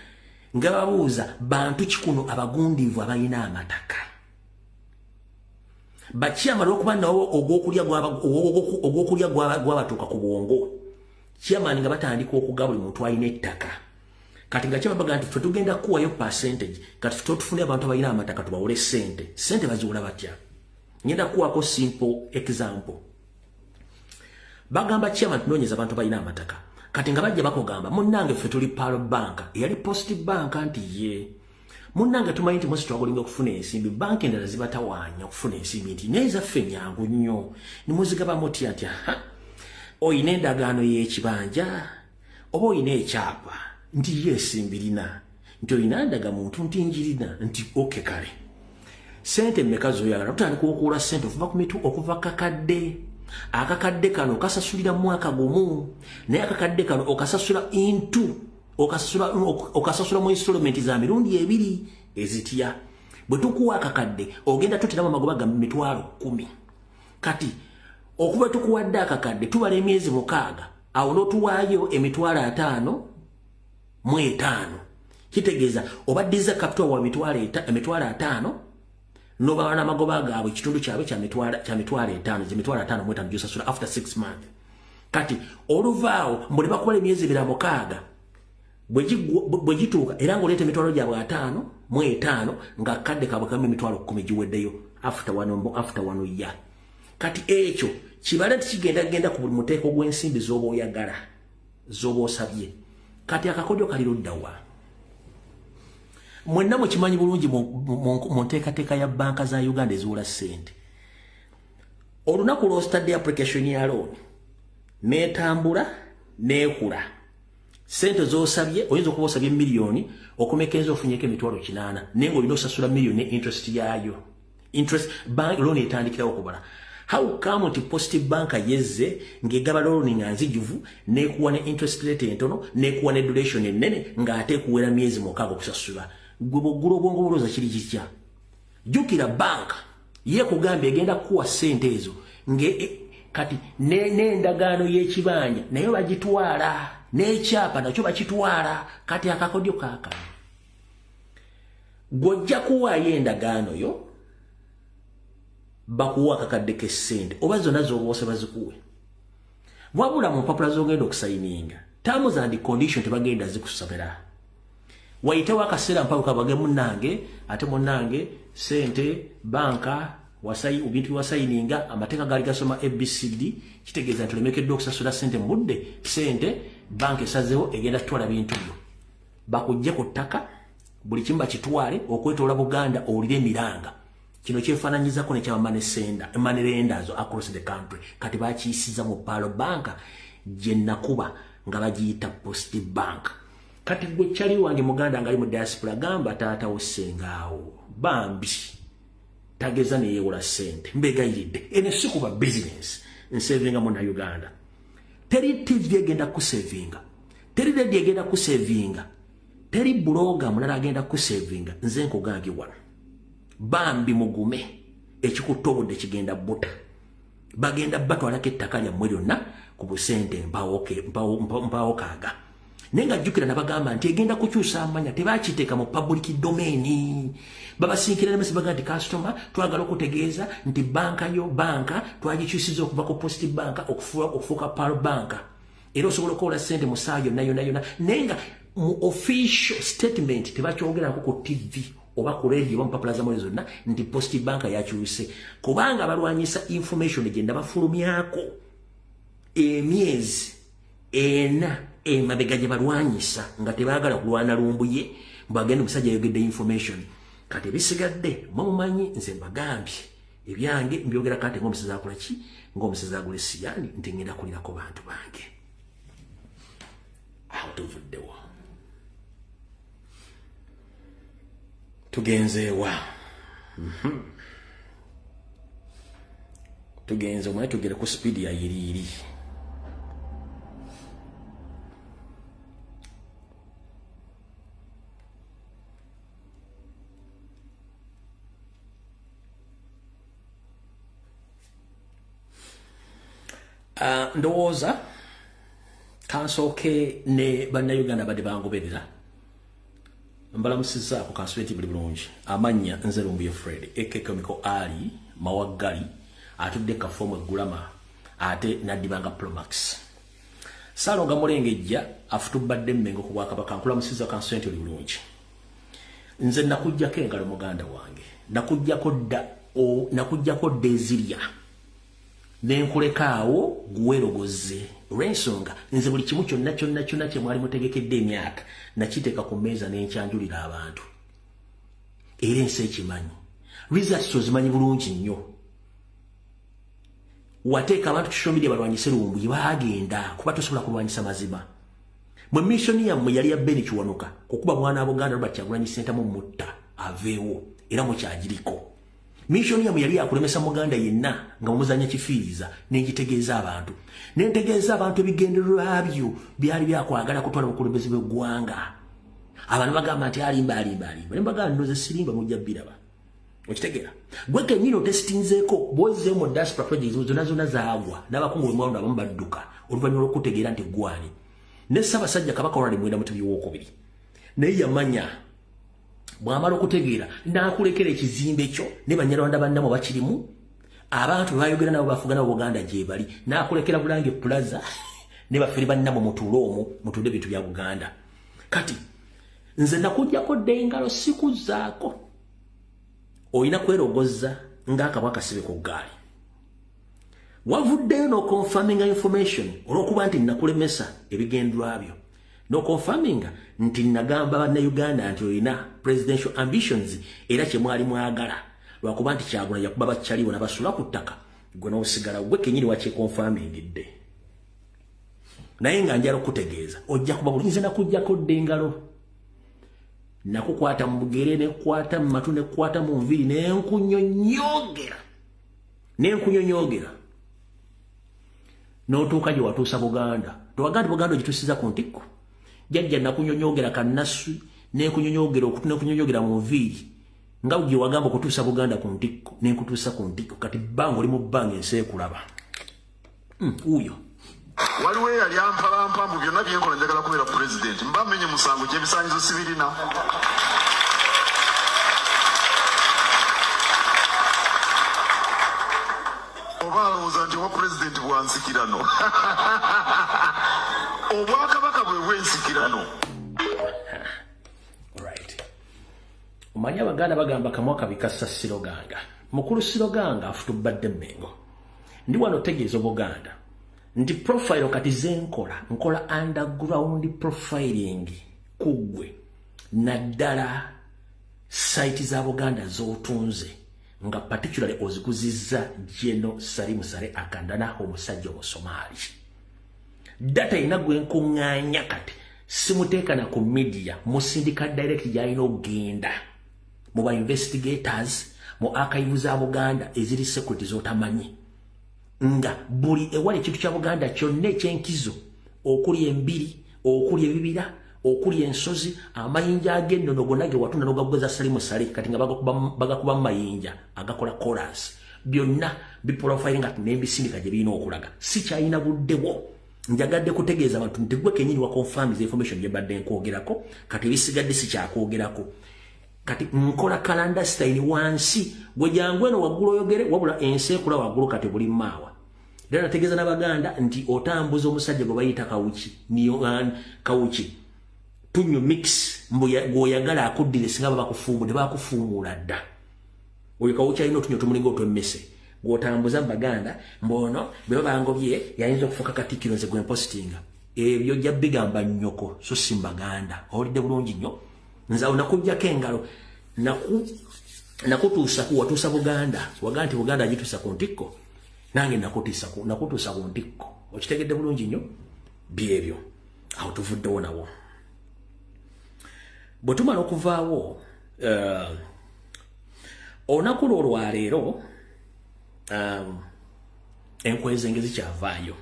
Speaker 1: nga babuuza bantu kikuno abagundiivu abalina amataka bakyamaani okuba nawo ogw'okulya gwabatuuka ku bwongo kyamaani nga batandika okuga buli muntu alina ettaka kati nga kyababaga nti ffe tugenda kuwayo percentage kati ffe tufune abantu abalina amataka tubawole ssente baziwola batya Ngenda kuwako simple example. Bagamba chairman tunonyeza abantu balina amataka. Kati nga bajja bakogamba munnange ffe tuli Pearl Bank yali Post Bank anti ye. Munnange tumanyi nti mwesi twagolinga okufuna ensimbi banki endala zibatawanya okufuna ensimbi nti neza ffe nyangu nnyo. Ni muzigaba muti ati oyina endagaano y'ekibanja oba oyina ekyapa nti ye esimbirina nti oyina ndaga muntu nti njirina nti oke kale. Sente mmeka zoyagala tutandika okuula sente okuva kakadde. Akakadde kano okasasulira mwaka gumu naye akakadde kano okasasula okasasula mu installment za mirundi ebiri ezitya. Bwe tukuwa akakadde ogenda tutira mu magoba ga 10,000. Kati okuba tukuwadde akakadde tubala emyezi 6 awo n'otuwaayo 5,000 kitegeeza obaddiza capital wa 5,000 noba na magoba gaabwe kitundu kyabe kya 5,000 mweta njusasula after 6 months. Kati oluvaawo mbuli bakuba emyezi 26 bwe gituuka era ng'oleeta emitwalo gyabwe 5,000 nga kadde kaabwe kamu 10,000 giweddeyo after one year. Kati ekyo kibala tikigenda ku buli muteeko gw'ensimbi z'oba oyagala z'oba osabye. Kati akakodyo kali luddawa. Mwenna mukimanyi bulungi mu nteekateeka ya banka za Uganda eziwola ssente. Olunaku lw'ostadde application ya loan n'etambula n'ekula. Sente z'osabye oyinza okuba osabye miliyoni okumekenza ofunyeko 800 naye ng'olina osasula miliyoni interest yayo. Interest bank loan etandikirawo okubala. How come nti Post Bank yezze ng'egaba loan nga nzijuvu n'ekuwa ne interest rate entono n'ekuwa ne duration ennene ng'ate ekuwera myezi 6 okusasula. Gwe bw'oggula obwongo bulooza kiri kitya. Jjukira bank ye kugamba egenda kuwa sente ezo kati n'endagaano y'ekibanja naye bagitwala n'ekyapa nakyo bakitwala. Kati akakodyo kaakano gw'ojja kuwaayo endagaano yo bakuwa akakadde k'essente oba zonna z'oba bazikuwe. Wabula mu mpapula z'ogenda okusayininga terms and condition tebagenda zikusomera. Wayitewo akaseera mpawo kabage munnange ate munnange sente banka bintu wasayininga amateeka gaali gasoma ABCD kitegeeza nti olemekeddwa okusasula sente mu budde sente banka esazeewo egenda tutwala bintu byo bakujje ku ttaka buli kimu bakitwale okwetoola Buganda owulire emiranga. Kino kyefaananyizako ne kyama money lenders across the country. Kati bakiyisiza mu Pearl Bank gye nakuba nga bagiyita Post Bank. Kati gwe kyali wange Muganda ngali mu diaspora gamba taata w'essengaawo bambi tageza ne yeewola ssente mbegayiridde ene si kuba business nsevinga mu na Uganda. Teri TV egenda kusevinga, teri radio egenda kusevinga, teri blogger mulala agenda kusevinga. Nze nkugambye wano bambi mugume ekikutobodde kigenda buta bagenda batwalako ettaka lyammwe lyonna ku busente mpawo kaaga. Nenga jjukira nabagamba nti egenda kukyusa amanya tebakiteeka mu public domain. Babasinkira nemesi bagamba nti customer twagala okutegeeza nti banka twagikyusiza okuva ku Post Bank okufuuka Pearl Bank era osobola okukola ssente mu saa yonna. Nenga mu official statement tebakyogerako ku TV oba ku radio oba mu mpapula zamwe zonna nti Post Bank yakyuse kubanga balwanyisa information gye ndabafulumyako emyezi 4 emabega gye balwanyisa nga tebaagala kulwana lumbuye bagenda omusajja yogedde information. Kati ebisigadde mumanyi nze mbagambye ebyange mbyogera kati ng'omusezi akola ki ng'omusezi agula essiyani nti ngenda kulirako bantu bange awo tuvuddewo. Tugenzeewa tugenze omanye tugere ku speed ya yiriiri. Ndowooza kansooke ne bannayuganda badde bangoberera mbalamusizaako kansubenti buli bulungi. Amannya nze Lumbuye Fred ekekemiko ali mawaggali atudde kafomu eggulama ate naddibanga Promax Salonga Mulengejja afutubadde Mmengo ku Bwakabaka. Nkulamusiza kansubenti buli bulungi. Nze nakujjako engalo muganda wange nakujjako dda nakujjako Desiria nenkulekaawo guwerogoze olw'ensonga nze buli kimu kyonna kye mwali mutegekedde emyaka nakiteeka ku mmeeza n'enkyanjulira abantu era ensi ekimanyi results ozimanyi bulungi nnyo wateeka abantu social media balwanyise lumbuye baagenda kuba tosobola kulwanyisa mazima mwe mission yammwe yali ya Beni Kiwanuka kukuba mwana wa Buganda Robert Kyagulanyi Ssentamu mutta aveewo era mukyagiriko mission yammwe yali yakulemesa Muganda yenna nga mumuzanya kifiiriza n'egitegeeza abantu n'entegeeza abantu ebigendererwa byo byali byakwagala kutwala bukulembeze bw'eggwanga abantu bagamba nti alimba ne mbagamba nnoze sirimba mujja biraba okitegeera gwe kenyini otesitinzeeko bozeeyo mu diaspora projects zonna zaagwa n'abakungu bemwaluno abamu badduka oluvannyuma lw'okutegeera nti gwani ne Ssaabasajja Kabaka olwali mwenda mutebi wookubiri naye yamanya bw'amala okutegeera n'akulekera ekizimbe kyo ne Banyarwanda bannamu bakirimu abantu bayogera nabo bafuga nabo Buganda gye bali n'akulekera Bulange Plaza ne bafere bannamu mutuule omwo mutuule ebintu bya Buganda kati nze nakujjako dengalo siku zaako oyina kwerogoza ng'akabwa kasibe ku ggaali wavuddeyo n'okonfaminga information olw'okuba nti nakulemesa ebigendwa byo n'okonfaminga nti nagamba bannayuganda nti oyina presidential ambitions era kye mwali mwagala lwakuba nti Kyagulanyi yakuba bakyaliwo n'abasula ku ttaka gwe n'osigala gwe kenyini wakyekonfamingidde naye nga njala okutegeeza ojja kuba buli nze nakujjako dengalo nakukwata mu bugere nekwata mu matu nekwata mu nviri nenkunyonyogera n'otuuka gye watuusa Buganda towagandi Buganda ogituusiza ku ntikko jjajja nakunyonyogera kannasu nenkunyonyogera okunyonyogera mu nviri nga gye wagamba okutuusa Buganda ku ntikko nenkutuusa ku ntikko kati bbanga oli mu bbanga ensi ekulaba uyo
Speaker 4: waliwo eyali ampalampa mu byonna byenkola njagala kubeera pulezidenti mbamenye musango gy'ebisaanyizo sibirina oba alowooza nti owa pulezidenti bwansikirano obwakabaka bwe bwensikirano
Speaker 1: omanyi Abaganda bagamba kamwa kabikassa Siroganga mukulu Siroganga afutubadde Mmengo ndi wano otegeeza Obuganda nti profile kati zenkola nkola underground profiling kugwe naddala site za Buganda z'otunze nga particularly ozikuzizza Jeno Salimu Sale akandana omusajja Omusomali data inagwe nkuŋŋaanya kati simuteeka na ku media musindika direct gyalina okugenda mu ba investigators mu archive za Buganda eziri security z'otamanyi nga buli ewali ekintu kya Buganda kyonna ekyenkizo okuli embiri okuli ebibira okuli ensozi amayinja ag'ennono gonna ge watunda n'ogagweza Salimu Sale kati nga bagakuba mu mayinja agakola chorus byonna biprofilinga n'embisindika gye birina okulaga sikyalina buddewo njagadde kutegeeza abantu nti gwe kenyini wakonfamiza information gye badde nkwogerako kati ebisigadde sikyakwogerako kati nkola kalanda style wansi gwe jangu eno waggulu oyogere wabula ensi ekula waggulu kati buli maawa era nategeeza n'Abaganda nti otambuza omusajja gwe bayita Kawuki tunyo mix gwoyagala akuddire singa bakufuumula dda oyo Kawuki alina otunyo tumulinga otwemmese gwotambuza Baganda mbono bwe bangobye yayinza okufuuka Katikkiro nze gwe mpostinga ebyo jja bigamba nnyoko so si Baganda owulidde bulungi nnyo nze awo nakuggyako engalo nakutuusa watuusa Buganda wagaa nti Buganda agituusa ku ntikko nange nakutuusa ku ntikko okitegedde bulungi nnyo byebyo awo tuvuddewo nawo bwe tumala okuvaawo olunaku lwo olwaleero enkweza engezi kyavaayo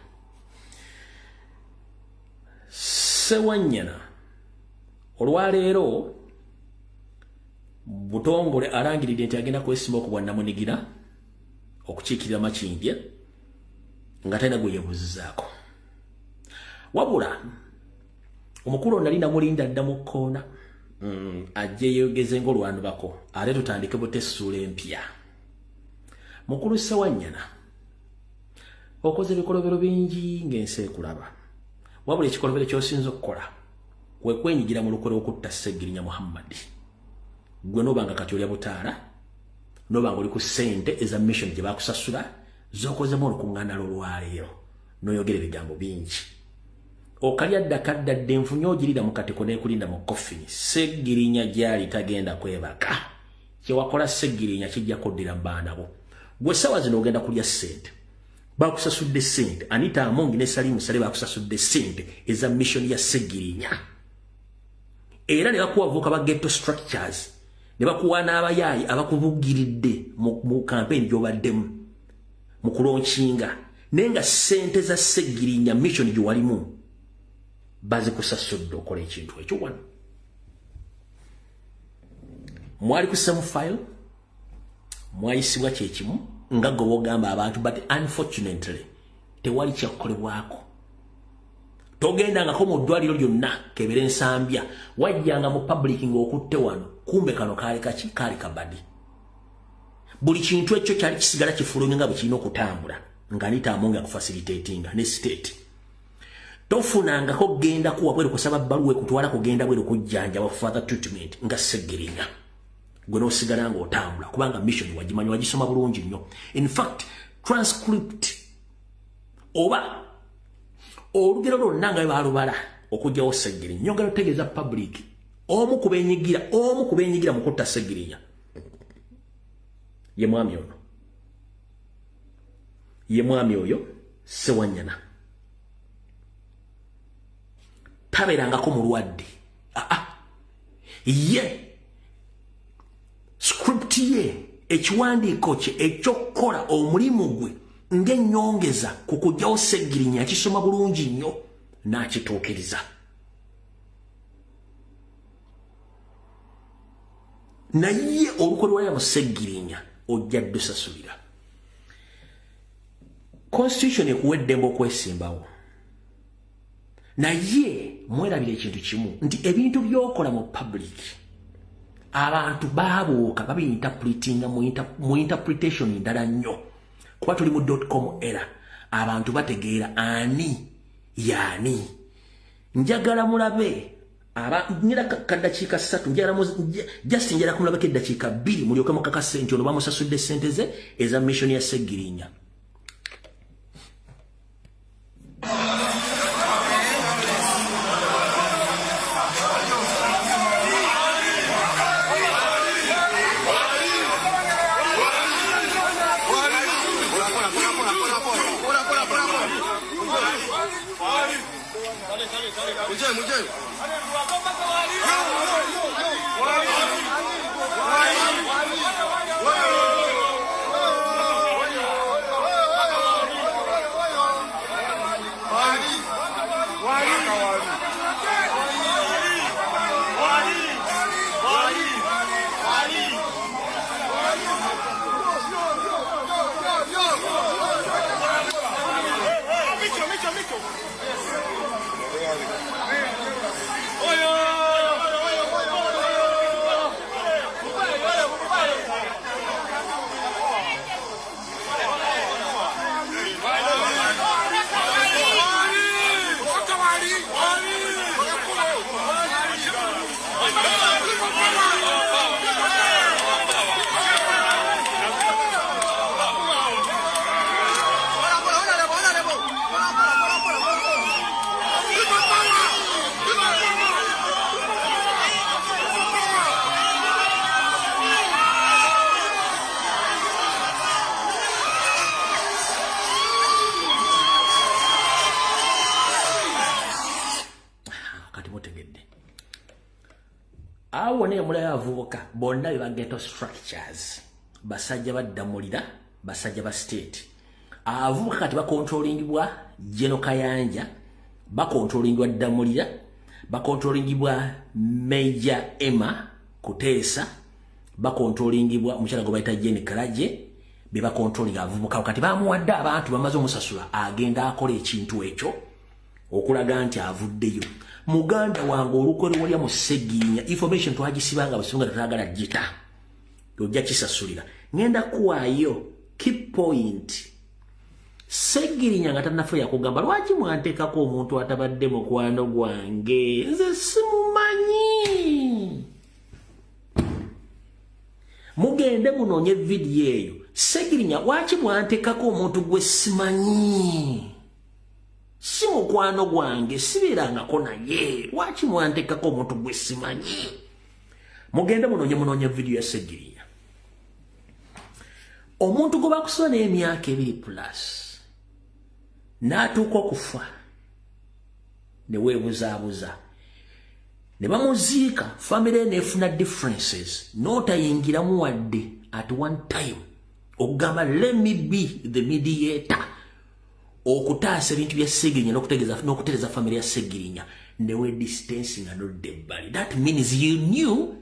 Speaker 1: Ssewanyana olwaleero Butongole alangiridde nti agenda kwesimba okubwa Namunigira okukiikirira Makindye nga talina gwe yeebuuzizaako wabula omukulu nali namulinda dda mu kkoona ajje yeegeze ng'olwanubako ate tutandike butessuula empya mukulu Ssewanyana okoze ebikolobero bingi ng'ensi ekulaba wabula ekikolobero ky'osinza okukola kwe kwenyigira mu lukole okutta Sseggirinya Muhammad gwe n'obanga kati olya butaala noba ngoli ku sente eza mission gye bakusasula zokozemu olukungana lwaleero noyogera ebigambo bingi okalya ddakadda dde nfunye ogirira mu katiko n'ekulinda mu coffin Seggirinya gyali tagenda kwebaka kyewakola Seggirinya kijja kuddira mbaanabo gwe sawa zino ogenda kulya sente bakusasudde sente Anita Amongi ne Salimu Sale bakusasudde sente eza mission ya Seggirinya era ne bakuwavuka ba ghetto structures ne bakuwa n'abayayi abakubugiridde mu campaign gy'obaddemu mu kulonkinga nenga sente za Seggirinya mission gy'walimu bazikusasudde okola ekintu ekyo wano mwali ku same file mwayisibwa kyekimu nga gwe wogamba abantu but unfortunately tewali kyakolebwako togendangako mu ddwaliro lyonna kebere ensambya wajjanga mu public ng'okutte wano kumbe kano kaali kaki kaali kabadi buli kintu ekyo kyali kisigala kifulumye nga bwe kirina okutambula nga Anita Amongi akufacilitatinga ne state tofunangako genda kuwa bweru kusaba bbaluwa ekutwala kugenda bweru kujjanja wa further treatment nga Seggirinya gwe n'osigala ng'otambula kubanga mission wagimanya wagisoma bulungi nnyo in fact transcript oba olugero lwonna nga balubala okujjawo Seggirinya nyongera otegeeza public omu ku beenyigira mu kutta Seggirinya ye mwami oyo Sewanyana tabeerangako mulwadde ye script ye ekiwandiiko kye ekyokukola omulimu gwe ng'ennyongeza ku kujjawo Seggirinya akisoma bulungi nnyo n'akituukiriza naye olukolwa mu Seggirinya ojja ddusasulira constitution ekuwa eddembe okwesimbawo naye mwerabira ekintu kimu nti ebintu by'okola mu public abantu baabuuka babiyinterpretinga mu interpretation ndala nnyo kuba tuli mu .com era abantu bategeera ani yaani njagala mulabe nyira kaddakiika 3 just njala kumulabako eddakiika 2 mulyoke mukakase nti ono bamusasudde sente ze eza mission ya Seggirinya awo ne mulaya avubuka bonna be ghetto structures basajja baddamulira basajja ba state avubuka kati bakontrolingibwa Jeno Kayanja bakontrolingibwa ddamulira bakontrolingibwa Major Emma Kuteesa bakontrolingibwa mukyala gwe bayita Jane Karaje be bakontrolinga avubuka kati bamuwadde abantu bamaze omusasula agenda akola ekintu ekyo okulaga nti avuddeyo muganda wange olukole wali mu Seggirinya information twagisibanga basunga tatagala jita ojja kisasulira ngenda kuwayo key point Seggirinya nga tanafa yakugamba lwaki mwanteekako omuntu atabadde mukwano gwange nze simumanyi mugende munonye video eyo Segirinya wachi mwantekako omuntu gwe simanyi si mukwano gwange sibirangako naye wachi mwantekako omuntu gwe simanyi mugende munonye video ya Segirinya omuntu gwe bakusona emyaka 2+ n'atuuka okufa ne weebuzaabuza ne bamuziika family nefuna differences n'otayingiramu wadde at one time ogamba let me be the mediator okutaasa ebintu bya Segirinya n'okutereeza family ya Segirinya ne we distancing anodde ebbali. That means you knew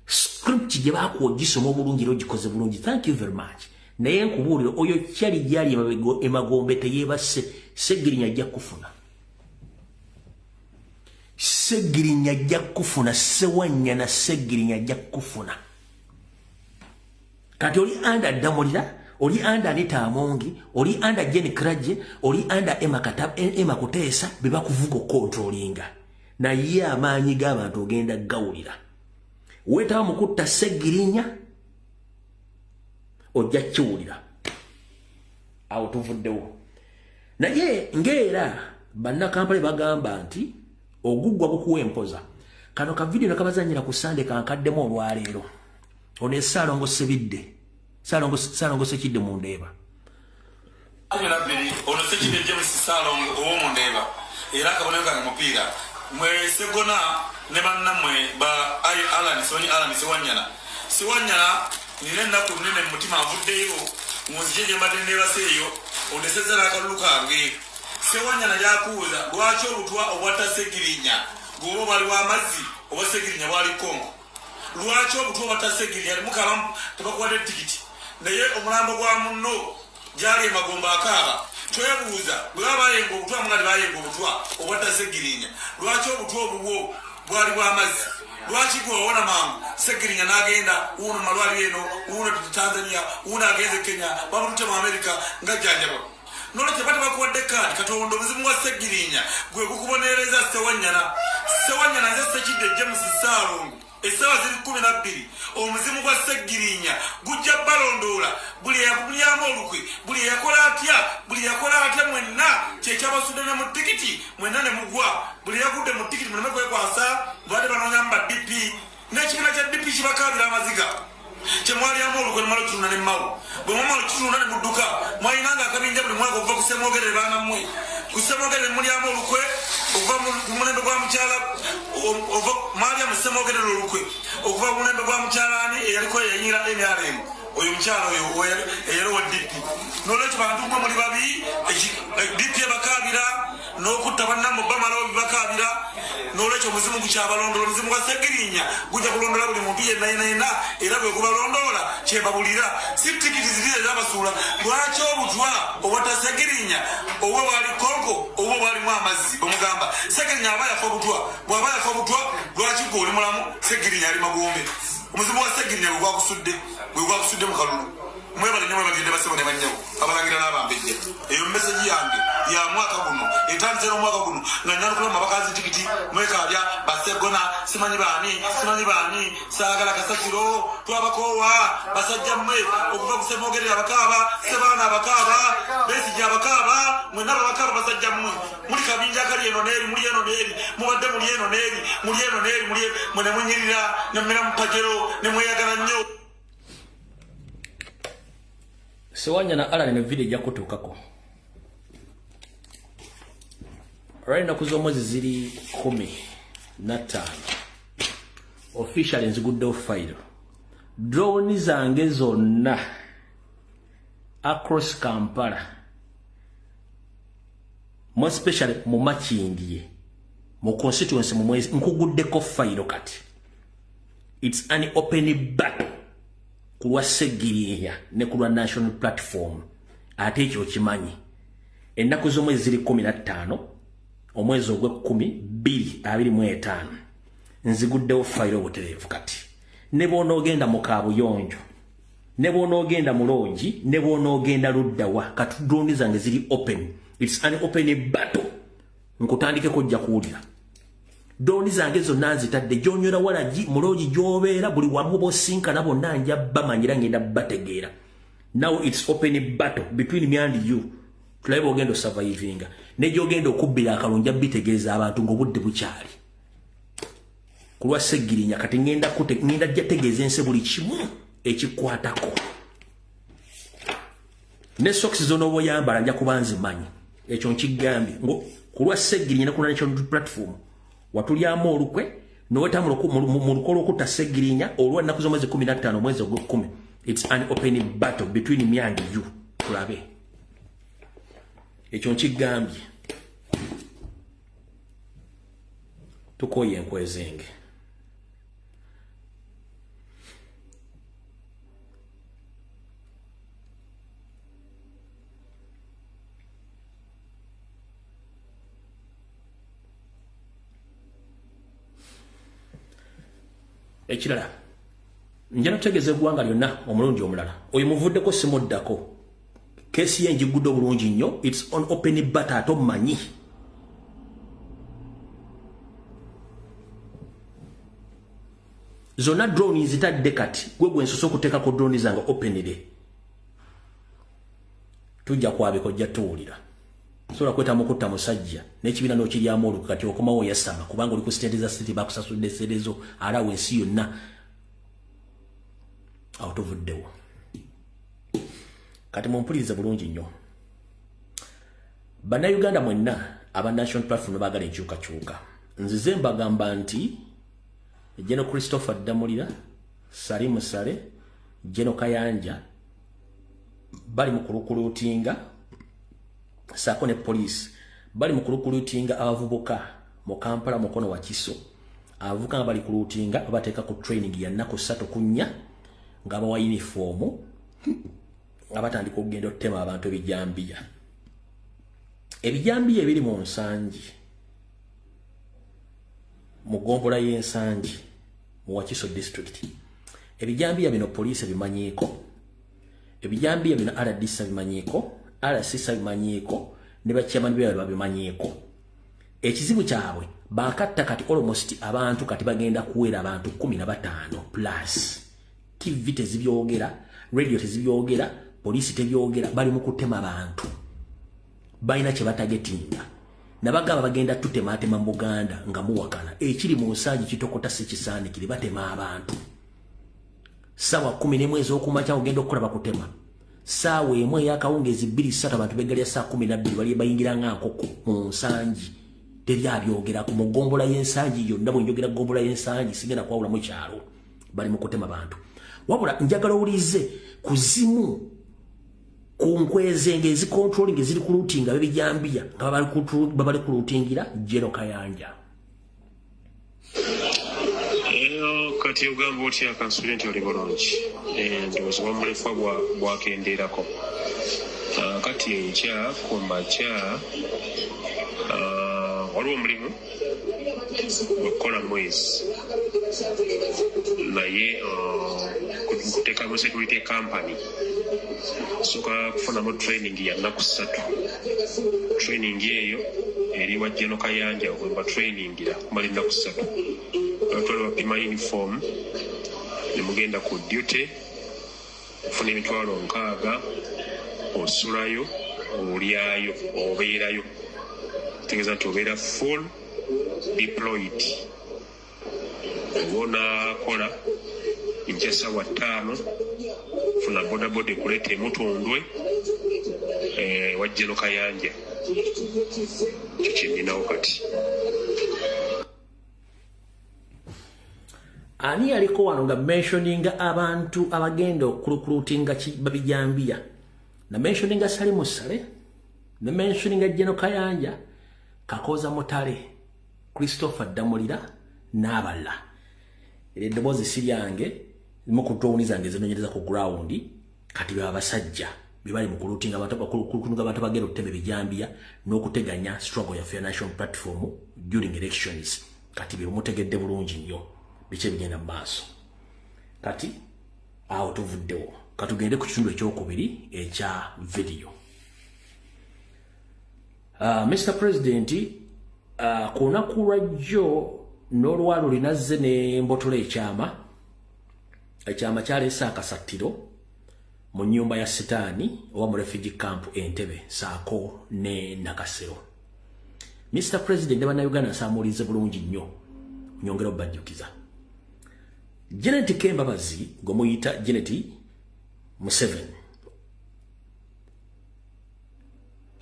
Speaker 1: script gye baakuogisoma obulungi era ogikoze bulungi. Thank you very much. Naye nkubuulire oyo kyali gyali emagombe teyeebase Segirinya ajja kufuna. Segirinya ajja kufuna Sewanyana Segirinya ajja kufuna. Kati oli anda Damulira, oli anda Anita Amongi, oli anda Jenny Kraje, oli anda Emma Kuteesa beba kuvuga controllinga. Na ye amaanyi g'abantu ogenda gawulira. Wetaba mukutta Segirinya ojja kiwulira. Awo tuvuddewo. Naye ngeera bannakampale bagamba nti oguggwa bukuwa empoza. Kano ka video nakabazanyira ku Sunday kankaddemu olwaleero. Ono Saalongo Sebidde. Saalongo Sekidde mu Ndeeba.
Speaker 5: Ono Sekidde James Saalongo owo mu Ndeeba. Era akaboneka mu mupiira. Mwe Segona ne bannamwe ba Alan Sewanyana. Sewanyana nile ennaku nnene mu mutima avuddeyo munzije gye mbadde nneebaseeyo ondesezera akalulu kange. Sewanyana yakuuza lwaki obutwa obwatta Segirinya gwoba bwali w'amazzi oba Segirinya bwali Kongo. Lwaki obutwa obwatta Segirinya mukabamu tebakuwadde tikiti naye omulambo gwa munno gyali emagomba akaaba. Twebuuza bwe babayenga obutwa mungati bayenga obutwa obwatta Segirinya lwaki obutwa obubwo bwali bw'amazzi. Lwaki gwewona mangu Segirinya n'agenda uno malwaliro eno uno Tanzania uno agenze Kenya bamutute mu America ngajjanjaba. Nolo tebati bakuwadde kaadi Katonda obuzimu wa Segirinya gwe gukubonereza Sewanyana nze Sekidde James Saalongo essaawa ziri 12 omuzimu gwa Segirinya gujja balondoola buli yakulyamu olukwe buli yakola atya mwenna kyekyabasudde ne mu tikiti mwenna ne mugwa buli yagudde mu tikiti muleme kwekwasa bwadde banoonyamu ba DP n'ekibiina kya DP kibakaabira amaziga kyemwalyamu olukwe nemala okitunda ne mmawo bwe mwamala okitunda ne mudduka mwalinanga akabinja buli mwaka okuva ku Ssemwogerere baana mmwe ku Ssemwogerere mulyamu olukwe okuva ku mulembe gwa mukyala mwalyamu Ssemwogerere olukwe okuva ku mulembe gwa mukyalaani eyaliko yeyingira NRM oyo mukyala oyo eyali wa DP. N'olwekyo bantu mwe muli babi DP ebakaabira n'okutta bannamwe bamalawo bibakaabira. N'olwekyo omuzimu gukyabalondoola omuzimu gwa Segirinya gujja kulondoola buli muntu yenna era bwe gubalondoola kyebabulira si tikiti ziri ezabasuula. Lwaki obutwa obwatta Segirinya obwo bwali Kongo obwo bwalimu amazzi bwemugamba Segirinya aba yafa obutwa bw'aba yafa obutwa lwaki gwe oli mulamu Segirinya ali magombe. Omuzimu wa Segirinya gwe gwagusudde mu kalulu. Mwebale bagende basebo ne bannyawo abalangira n'abambejja. Eyo message yange ya mwaka guno etandise n'omwaka guno nga nyanukula mabakazi tikiti mwekaalya basegona simanyi baani saagala Kasasiro twabakoowa basajja mmwe okuva ku Ssemwogerere abakaaba Sebaana abakaaba Besigye abakaaba mwenna abakaaba basajja mmwe muli kabinja akali eno n'eri muli eno n'eri mubadde muli eno n'eri mwe ne munyirira ne mmera mu pajero ne mweyagala nnyo.
Speaker 1: Sewanyana Alan ne video ejja kutuukako. Ennaku z'omwezi ziri 15 officially nziguddewo file. Drone zange zonna across Kampala more especially mu Makindye mu constituency mu mwezi nkuguddeko file kati. It's an open battle kulwa Segirinya ne kulwa national platform ate ekyo kimanyi. Ennaku z'omwezi ziri 15 omwezi ogwe-10/2025 nziguddewo fayiro obutereevu kati. Ne bw'onoogenda mu Kaabuyonjo ne bw'onoogenda mu Loogi ne bw'onoogenda luddawa kati drone zange ziri open. It's an open battle. Nkutandikeko ojja kuwulira drone zange zonna nzitadde gyonyola walagi mulogi gyobeera buli wamu bosinkana bonna nja bamanyira ngenda bategeera. Now it's open battle between me and you. Tulabe ogendo surviving. Ne gyogenda okubbira akalunja bitegeeza abantu ng'obudde bukyali. Kulwa Segirinya kati ngenda jategeeza ense buli kimu ekikwatako. Ne socks zono yambala nja kubanzi manyi. Ekyo nkigambye ngo kulwa Segirinya ne kuna national platform. Watulyamu olukwe noweta mu lukolo okuta Segirinya olwa nnaku z'omwezi 15 mwezi ogw'ekumi. It's an open battle between me and you. Tulabe. Ekyo nkigambye. Tukoye enkwezenge. Ekirala njana tutegeeze eggwanga lyonna omulundi omulala oyo muvuddeko simuddako kesi ye njigudde obulungi nnyo it's on open battle ate omumanyi zonna drone zitadde kati gwe nsoso okuteekako drone zange openire tujja kwabiko ojja tuwulira sobola kwetamu okutta musajja n'ekibiina n'okiryamu olukwe kati okomawo yasama kubanga oli ku state za city bakusasudde serezo alawo ensi yonna awo tuvuddewo kati mumpulirize bulungi nnyo bannayuganda mwenna aba national platform baagala enkyukakyuka nzize mbagamba nti Jeno Christopher Damulira Salimu Sale Jeno Kayanja bali mukulukulutinga Sakone police bali mukulukulutinga abavubuka mu Kampala mukono wa Kiso abavubuka bali kulutinga bateeka ku training ya nako 3 kunya ngaba wa uniform abatandika okugenda otema abantu ebijambiya ebiri mu nsangi mu Gombola y'ensangi mu Wakiso district ebijambiya bino police bimanyiko ebijambiya bino RDC bimanyiko RCC bimanyiko ne bachairman bya bimanyiko ekizibu kyabwe bakatta kati almost abantu kati bagenda kuwera abantu 15 plus TV tezibyogera radio tezibyogera police tebyogera bali mu kutema abantu bayina kye batagetinga nabagaba bagenda tutematema mu Buganda nga muwakana ekiri mu nsangi kitokota sikisani kiri batema abantu sawa 11 ez'okumakya ogenda okukola bakutema sawa emwe yakawungezi 2 abantu begalya saa 12 bali bayingira nga nkoko mu nsangi tebyabyogera ku mugombola y'ensangi yo ndabo njogera gombola y'ensangi sigenda kwawula mu kyalo bali mu kutema abantu wabula njagala ulize kuzimu kunkwezenge ezi controlling eziri ku routing abebijambiya nga bali ku routingira Jeno Kayanja
Speaker 6: kati ugamba otya consultant oli bulungi ndowooza wamulefa bwakenderako kati enkya kumakya waliwo omulimu gwekola mwezi naye kuteeka mu security company soka kufunamu training ya nnaku 3 training eyo eri wa Jeno Kayanja wemba training ya kumala nnaku 3 twali bapima uniform ne mugenda ku duty kufuna emitwalo 6 osulayo olyayo obeerayo tegeeza nti obeera full deployed obona kola inja sawa 5 funa bodaboda kuleta emutondwe wa Jeno Kayanja kikindinawo kati
Speaker 1: ani aliko wano nga mentioning abantu abagenda okulukurutinga babijambiya na mentioning Salimu Sale na mentioning Jeno Kayanja Kakoza Motale Christopher Damulira n'aballa eddoboozi siryange mu drone zange zinonyereza ku ground kati babasajja bibali mu kulutinga abantu bagenda okutema ebijambiya n'okuteganya struggle ya Fair National Platform during elections kati bimutegedde bulungi nnyo biche bigenda maaso kati awo tuvuddewo katugende ku kitundu ekyokubiri ekya video. Mr. President, kuna kurajjo n'olwalo linazze ne mbotola ekyama kyaleese akasattiro mu nnyumba ya sitaani oba mu refugee camp Entebbe saako ne Nakasero. Mr. President ne bannayuganda nsaamuulize bulungi nnyo nyongera obbajjukiza. Janet Kembabazi gwe muyita Janet Museveni,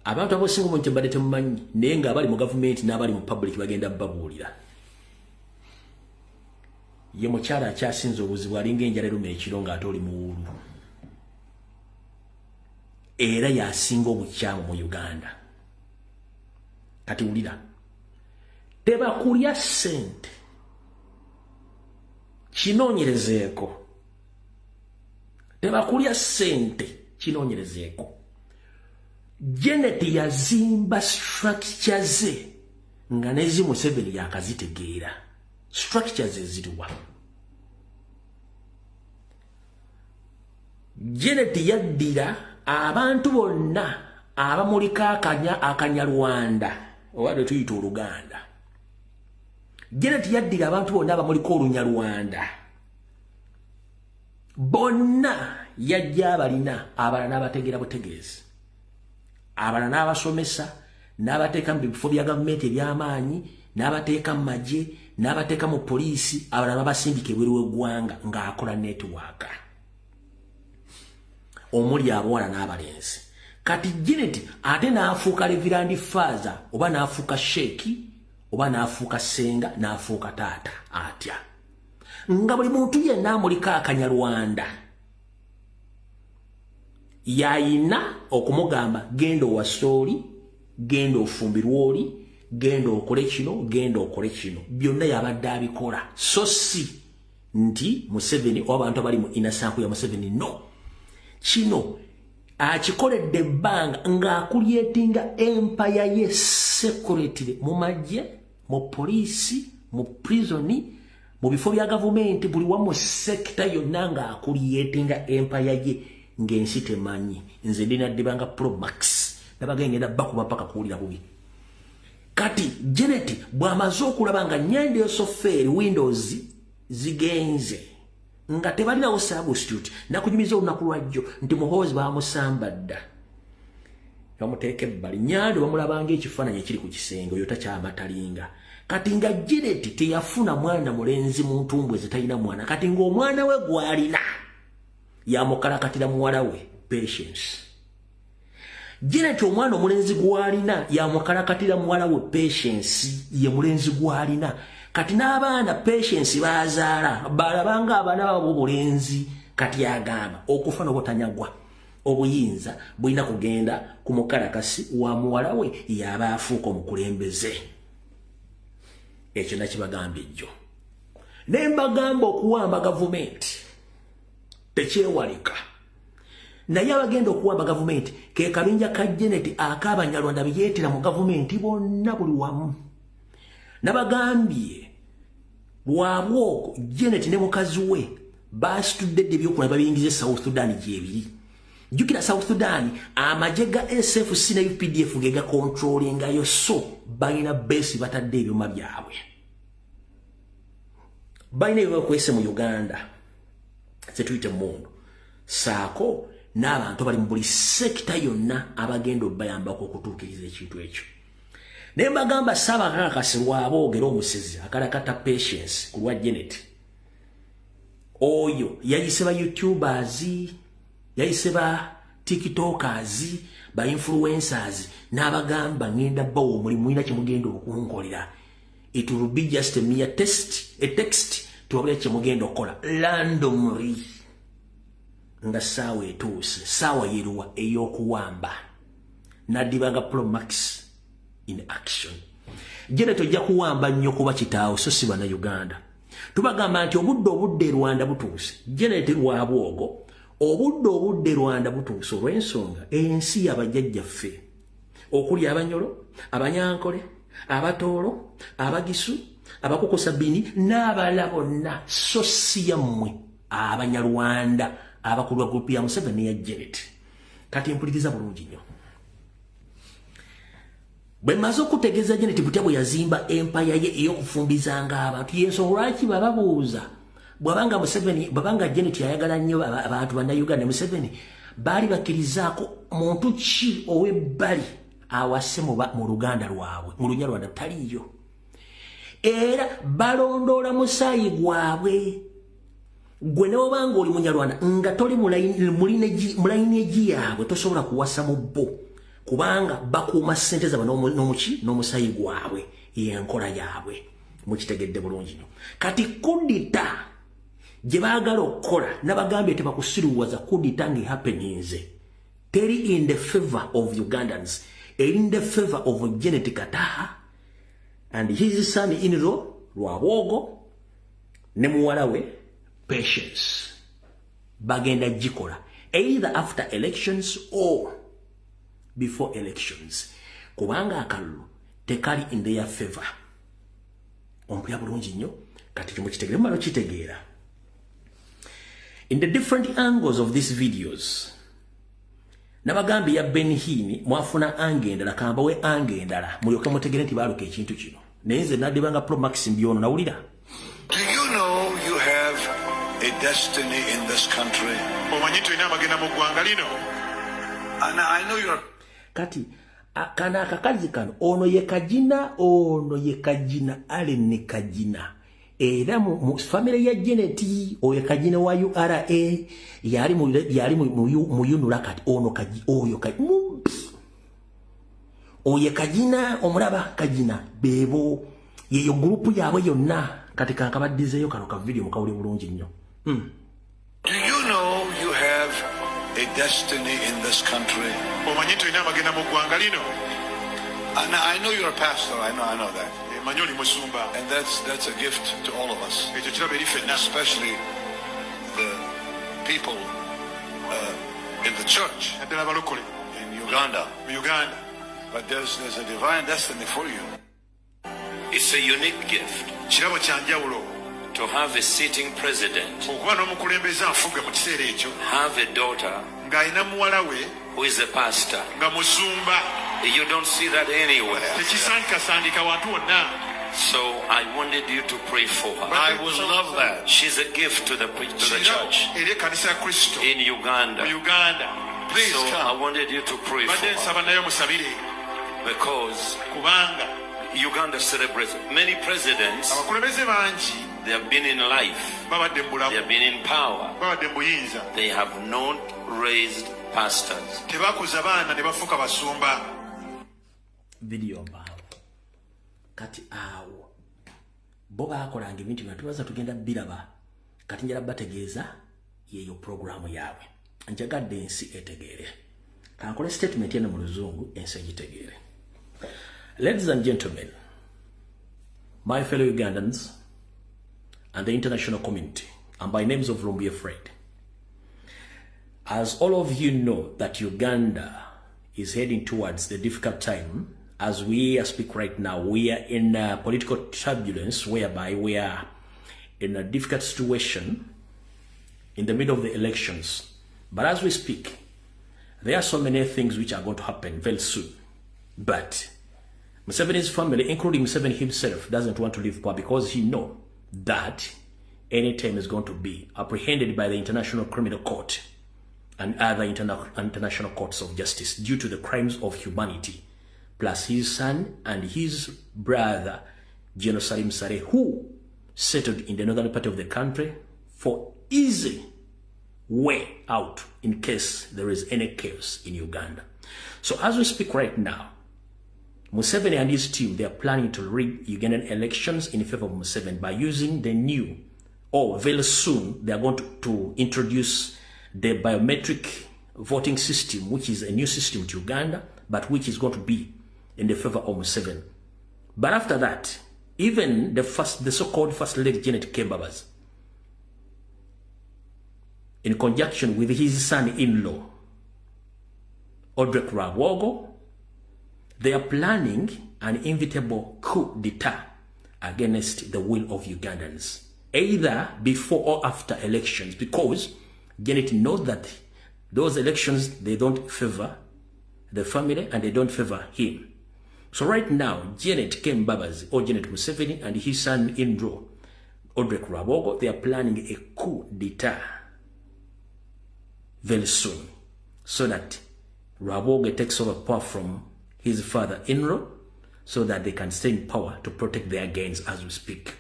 Speaker 1: abantu abosinga mu ntembadde temumanyi naye ng'abali mu gavumenti n'abali mu public bagenda babuulira. Ye mukyala akyasinza obuzibu alinga enjala eruma ekiro ng'ate oli muwulu. Era yasinga obukyamu mu Uganda. Kati wulira, tebakulya ssente kinoonyerezeeko. Tebakulya ssente kinoonyerezeeko. Janet yazimba structure ze nga nezi Museveni yakazitegeera. Structure ze ziriwa. Janet yaddira abantu bonna abamulika akanyarwanda oba tuyita Oluganda. Janet yaddira abantu bonna abamulika Olunyarwanda bonna yajja abalina abalala n'abategeera butegeezi, abalala n'abasomesa, n'abateeka mu bifo bya gavumenti eby'amaanyi, n'abateeka mu magye, n'abateeka mu poliisi, abalala babasindika ebweru w'eggwanga ng'akola network omuli abawala n'abalenzi. Kati Janet ate n'afuuka Reverend Father oba n'afuuka sheeki oba n'afuuka senga n'afuuka taata atya. Nga buli muntu yenna amulika akanyarwanda yayina okumugamba genda owasooli, genda ofumbirwa oli, genda okole kino, genda okole kino. Byonna yabadde abikola. So si nti Museveni oba abantu abali mu inasanku ya Museveni, no. Kino akikoledde ebbanga ng'akulyetinga empire ye security mu magye, mu poliisi, mu prisoni, mu bifo bya gavumenti, buli wamu sekita yonna ng'akulyetinga empire ye ng'ensi temanyi. Nze ndinaddibanga Pro Max nabagengera bakuba paka kuwulira bubi. Kati Janet bw'amaze okulaba nga Nyande Software Windows zigenze nga tebalinawo substitute, nakunyumiza olunaku lwajjo nti Muhoozi bamusamba dda, bamuteeka ebbali. Nyande bamulabanga ekifaananyi ekiri ku kisenge, oyo takyamatalinga. Kati nga Janet teyafuna mwana mulenzi mu ntumbwe ze talina mwana, kati ng'omwana we gw'alina yamukalakatira muwala we Patience. Janet omwana omulenzi gw'alina yamukalakatira muwala we Patience, ye mulenzi gw'alina. Kati n'abaana Patience bazaala balabanga abaana babo obulenzi. Kati agamba okufa n'obutanyagwa obuyinza bulina kugenda ku mukalakasi wa muwala we yaba afuuka omukulembeze. Ekyo nakibagamba ejjo. Ne mbagamba okuwamba gavumenti tekyewalika. Naye abagenda okuwamba gavumenti ke kabinja ka Janet ak'Abanyarwanda beyeetera mu gavumenti bonna buli wamu. Nabagambye bwabwo Janet ne mukazi we basitudde ebyokulaba babiyingize South Sudan gyebiri. Jjukira South Sudan amagye ga SFC na UPDF ge gakontrolingayo, so balina besi batadde ebyuma byabwe. Balina ebyokwese mu Uganda zetuyite mundu saako n'abantu bali mu buli sekita yonna abagenda obayambako okutuukiriza ekintu ekyo. Ne mbagamba Ssaabakakasi lw'aboogera omusezi akalakata Patience ku lwa Janet. Oyo yayise ba YouTubers, yayise ba TikTokers, ba influencers, n'abagamba ngenda bawo omulimu mulina kye mugenda okunkolera. It will be just a mere text tuwabula kye mugenda okukola randomly. Nga saawa etuuse, saawa yeruwa ey'okuwamba. Naddibanga Pro Max in action. Janet ojja kuwamba nnyo kuba kitaawo, so si Bannayuganda. Tubagamba nti obudde Rwanda butuuse. Janet lwabwogo obudde Rwanda butuuse olw'ensonga ensi y'abajjajjaffe okuli Abanyolo, Abanyankole, Abatoolo, Abagisu, Abakokosabini n'abalala bonna, so si yammwe Abanyarwanda abakulu ba group ya Museveni ya Janet. Kati mpuliriza bulungi nnyo. bwe maze okutegeeza Janet Butya bwe yazimba empire ye ey'okufumbizanga abantu y'ensonga lwaki bababuuza bwabanga Museveni bwabanga Janet ayagala nnyo abantu bannayuganda Museveni baali bakkirizaako muntu ki ow'ebbali awase mu Luganda lwabwe mu Lunyarwanda taliyo era balondoola musaayi gwabwe gwe n'obanga oli Munyarwanda nga toli mulayini egi yaabwe tosobola kuwasa mu bo kubanga bakuuma ssente zaba n'omusaayi gwabwe y'enkola yaabwe mukitegedde bulungi nnyo kati kudita gye baagala okukola n'abagambye tebakusiruwaza kudita ng'ehappeninze teri in the favor of Ugandans in the favor of Janet Kataha and his son-in-law Lwabwogo ne muwala we Patience bagenda gikola either after elections or before elections kubanga akalulu tekali in their favor ompya bulungi nnyo kati kimukitegeera malo kitegeera in the different angles of these videos nabagambi ya Ben Hini mwafuna angendala kamba we angendala mulyoka mutegere nti baluka ekintu kino nenze nadibanga Pro Max mbyono nawulira.
Speaker 2: Do you know you have a destiny in this country? And I know you're
Speaker 1: kati kana akakazi kano ono ye kajina ale ne kajina era mu family ya Janet oyo kajina wa URA yali mu yunula kati ono kaji oyo mumpi oyo kajina omulaba kajina bebo yeyo group yawe yonna kati kankabaddizeyo kano ka video mukawuli bulungi nnyo.
Speaker 2: Do you know you have a destiny in this country? And I know you're a pastor, I know that. And that's a gift to all of us. Especially the people in the church in Uganda. But there's a divine destiny for you.
Speaker 7: It's a unique gift to have a sitting president, have a daughter who is a pastor. You don't see that anywhere. So I wanted you to pray for her.
Speaker 2: I would love that.
Speaker 7: She's a gift to the church in Uganda.
Speaker 2: Please
Speaker 7: so
Speaker 2: come.
Speaker 7: I wanted you to pray for her because Uganda celebrates many presidents. They have been in life. They have been in power. They have not raised pastors.
Speaker 1: Video mbao kati awo bo bakolanga ebintu bino tubaza tugenda biraba kati njala bategeeza yeyo programu yaabwe njagadde ensi etegeere kankole statement eno mu luzungu ensi egitegeere. Ladies and gentlemen, my fellow Ugandans and the international community, and by names of Lumbuye Fred, as all of you know that Uganda is heading towards the difficult time. As we speak right now, we are in political turbulence whereby we are in a difficult situation in the middle of the elections. But as we speak, there are so many things which are going to happen very soon. But Museveni's family, including Museveni himself, doesn't want to leave power because he knows that any time is going to be apprehended by the International Criminal Court and other international courts of justice due to the crimes of humanity. Plus his son and his brother, General Salim Saleh, who settled in the northern part of the country for easy way out in case there is any chaos in Uganda. So as we speak right now, Museveni and his team, they are planning to rig Ugandan elections in favor of Museveni by using the new, or very soon, they are going to introduce the biometric voting system, which is a new system to Uganda, but which is going to be in the favor of Museveni. But after that, even the so-called first lady Janet Kembabas, in conjunction with his son-in-law, Odrek Lwabwogo, they are planning an inevitable coup d'etat against the will of Ugandans, either before or after elections, because Janet knows that those elections, they don't favor the family and they don't favor him. So right now, Janet Ken Babazi, or Janet Museveni, and his son-in-law, Odrek Rabogo, they are planning a coup d'etat very soon, so that Rabogo takes over power from his father-in-law, so that they can stay in power to protect their gains as we speak.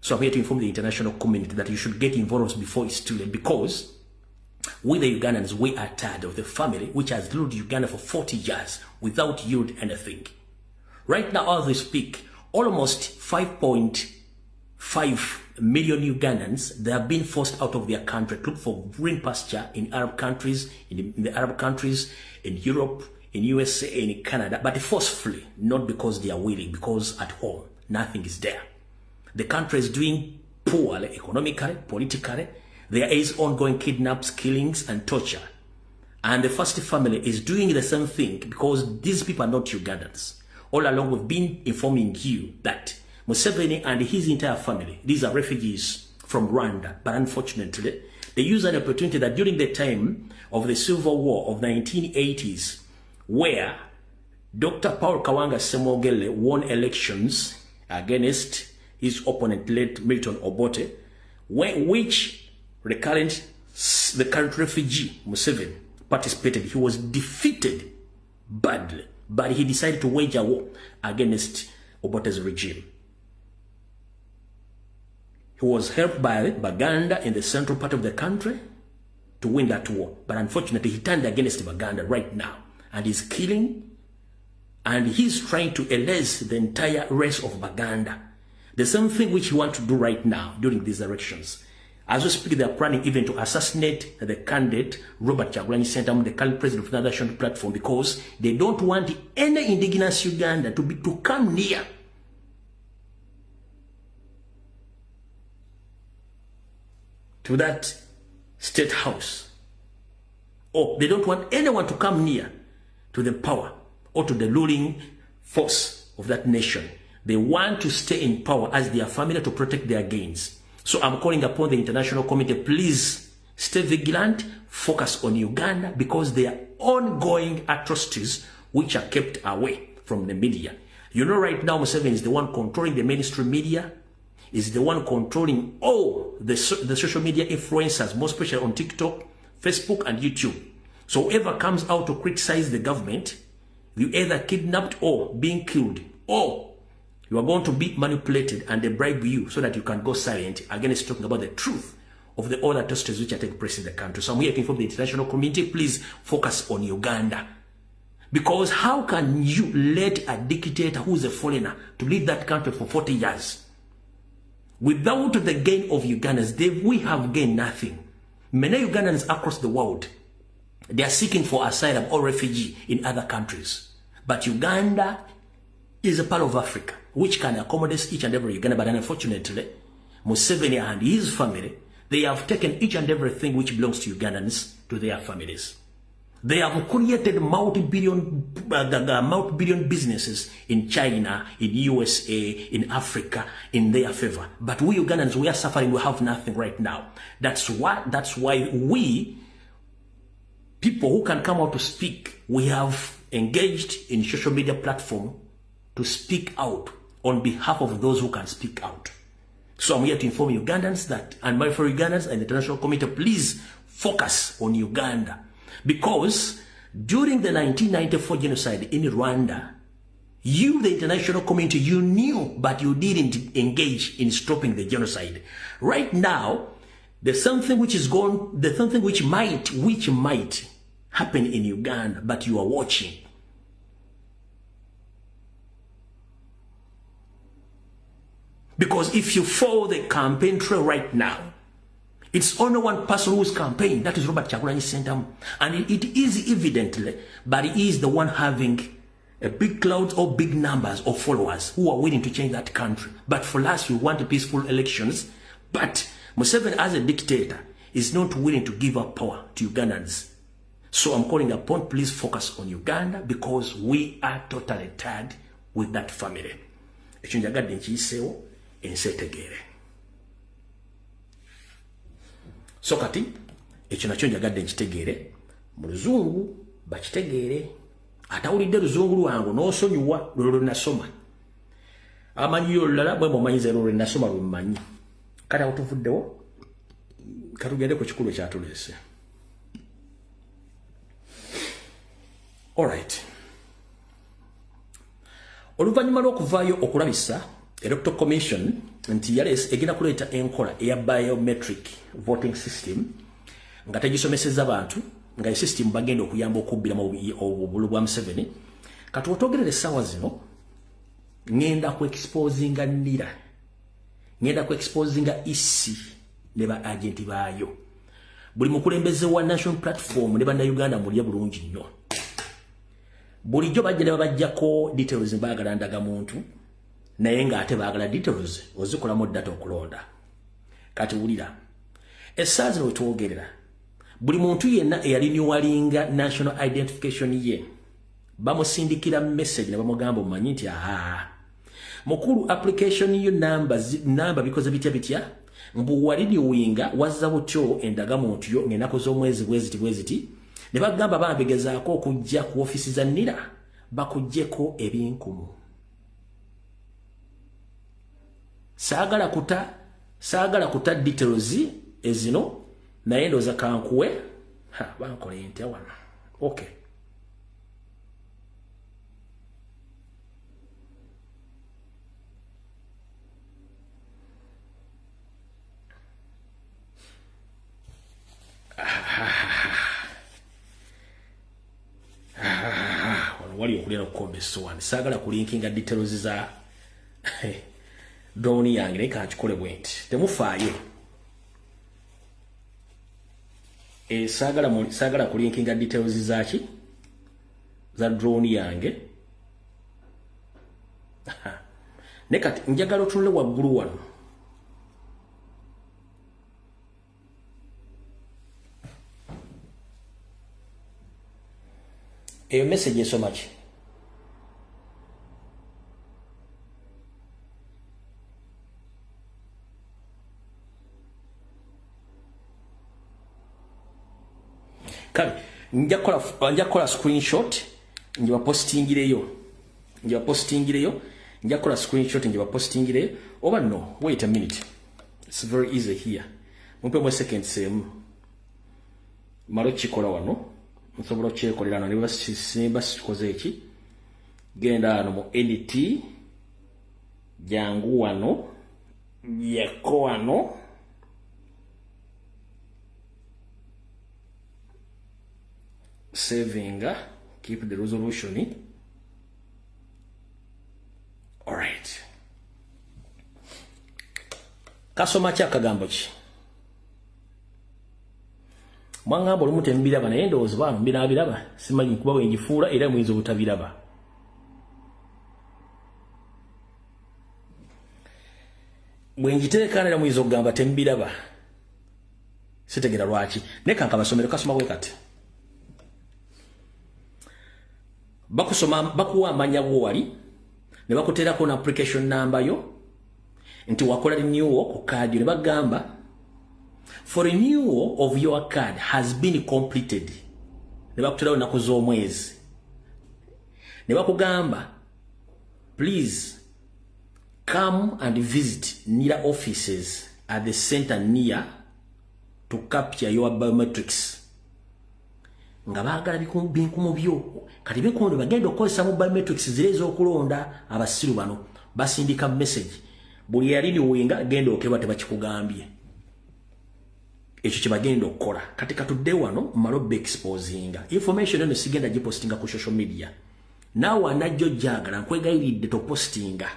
Speaker 1: So I'm here to inform the international community that you should get involved before it's too late, because we the Ugandans, we are tired of the family which has ruled Uganda for 40 years without yielding anything. Right now, as we speak, almost 5.5 million Ugandans, they have been forced out of their country to look for green pasture in Arab countries, in the Arab countries, in Europe, in USA, in Canada, but forcefully, not because they are willing, because at home, nothing is there. The country is doing poorly economically, politically. There is ongoing kidnaps, killings, and torture. And the first family is doing the same thing because these people are not Ugandans. All along, we've been informing you that Museveni and his entire family, these are refugees from Rwanda. But unfortunately, they use an opportunity that during the time of the Civil War of the 1980s, where Dr. Paul Kawanga Semogele won elections against his opponent, late Milton Obote, which the current refugee Museveni participated. He was defeated badly, but he decided to wage a war against Obote's regime. He was helped by Baganda in the central part of the country to win that war, but unfortunately he turned against Baganda right now, and he's killing, and he's trying to erase the entire race of Baganda. The same thing which he wants to do right now during these elections. As we speak, they are planning even to assassinate the candidate, Robert Kyagulanyi Ssentamu, the current president of the National Platform, because they don't want any indigenous Uganda to come near to that state house. Or they don't want anyone to come near to the power or to the ruling force of that nation. They want to stay in power as their family to protect their gains. So I'm calling upon the international community, please stay vigilant, focus on Uganda, because there are ongoing atrocities which are kept away from the media. You know, right now, Museveni is the one controlling the mainstream media, is the one controlling all the social media influencers, most especially on TikTok, Facebook, and YouTube. So whoever comes out to criticize the government, you either kidnapped or being killed, or you are going to be manipulated and they bribe you so that you can go silent against talking about the truth of the other atrocities which are taking place in the country. So I'm here to inform the international community, please focus on Uganda. Because how can you let a dictator who is a foreigner to lead that country for 40 years? Without the gain of Ugandans, we have gained nothing. Many Ugandans across the world, they are seeking for asylum or refugee in other countries. But Uganda is a part of Africa, which can accommodate each and every Uganda. But unfortunately, Museveni and his family, they have taken each and everything which belongs to Ugandans to their families. They have created multi-billion businesses in China, in USA, in Africa, in their favor. But we Ugandans, we are suffering. We have nothing right now. That's why we, people who can come out to speak, we have engaged in social media platform to speak out on behalf of those who can speak out. So I'm here to inform Ugandans that, and my fellow Ugandans and the international community, please focus on Uganda. Because during the 1994 genocide in Rwanda, you, the international community, you knew, but you didn't engage in stopping the genocide. Right now, there's something which is going, there's something which might happen in Uganda, but you are watching. Because if you follow the campaign trail right now, it's only one person who's campaigning, that is Robert Kyagulanyi Ssentamu. And it is evidently, but he is the one having a big cloud or big numbers of followers who are willing to change that country. But for us, we want peaceful elections. But Museveni, as a dictator, is not willing to give up power to Ugandans. So I'm calling upon, please focus on Uganda, because we are totally tired with that family. So kati, ekyo nakyo njagadde nkitegeere, mu luzungu bakitegeere, atawulidde luzungu lwangu n'osonyiwa lwe nasoma amanyi yolala bwe mumanyize lwe nasoma lwe mmanyi kale awo tuvuddewo katugende ku kikulu kyatuleese. Alright. Oluvannyuma lw'okuvaayo okulabisa Electoral Commission nti yaleese egenda kuleeta enkola eya biometric voting system nga tegisomeseza abantu nga system bagenda okuyamba okubbiramu obulu bwa Museveni. Kati otogerere essaawa zino ngenda ku exposinga NIRA, ngenda ku exposinga isi ne ba agenti baayo. Buli mukulembeze wa National Platform ne bannayuganda mulya bulungi nnyo. Bulijjo bajja ne babajjako details baagala ndaga muntu naye ng'ate baagala details ozikolamu data okulonda. Kati wulira essaawa zino wetwogerera buli muntu yenna eyalinyuwalinga national identification ye bamusindikira message ne bamugamba omanyi nti mukulu application yo namba bikoze bitya mbu waliniwinga wazza butyo endaga muntu yo ng'ennaku z'omwezi bweziti ne bagamba babegezaako okujja ku ofisi za NIRA bakuggyeko ebinkumu. Saagala kuta details ezino naye ndowooza kankuwe bankole ntya wano. Okay. Wali okulira okukomba essowaani saagala kulinkinga details za drone yange naye kankikole bwe nti temufaayo. Saagala kulinkinga details zaki za drone yange. Ne kati njagala otunule waggulu wano. Eyo message esoma ki? Kale njakola screenshot njiba postingireyo njakola screenshot njiba postingireyo oba no wait a minute, it's very easy here. Mumpe mo second same malo chikola wano nsobola kyekolera no niba simba sikoze eki genda hano mu edit jangu wano yeko wano saving keep the resolution. All right, kasoma kyakagambo ki mwangamba olumu tembiraba naye ndowooza bano mbirabiraba simanyi kuba wenjifuula era muyinza obutabiraba. Bwenjiteeka era muyinza okugamba tembiraba sitegera lwaki naye kanka basomero kasoma bwe kati bakuwa amanya go wali ne bakuteerako na application number yo nti wakola renewal ku card ne bagamba for renewal of your card has been completed. Ne bakuterawo ennaku z'omwezi ne bakugamba please come and visit NIRA offices at the center near to capture your biometrics. Nga baagala binkumu byo kati binkumu bagenda okukozesa mu biometrics zire ez'okulonda abasiru bano basindika message buli yalini winga genda okebwa tebakikugambye ekyo kye bagenda okukola. Kati katudde wano malobe exposinga information eno sigenda gipostinga ku social media naawe anajjo jagala nkwegayiridde topostinga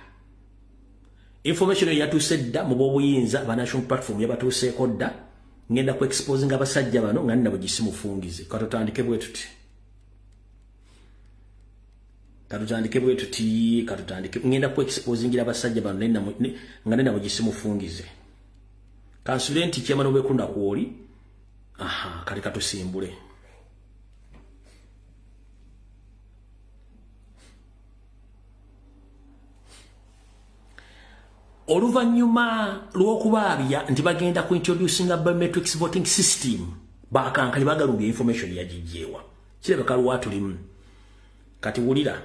Speaker 1: information yatuuse dda mu bw'obuyinza ba National Platform yabatuuseeko dda ngenda ku exposinga abasajja bano nga nina bwegisimufungize. Katutandike bwe tuti ngenda ku exposingira abasajja bano nga nina bwegisimufungize. Kansulenti chairman obekunda kwoli kali katusimbule. Oluvannyuma lw'okubaabya nti bagenda ku introducing a biometrics voting system bakankali bagalumbya information yagijjeewa kirabeka lwatulimu kati wulira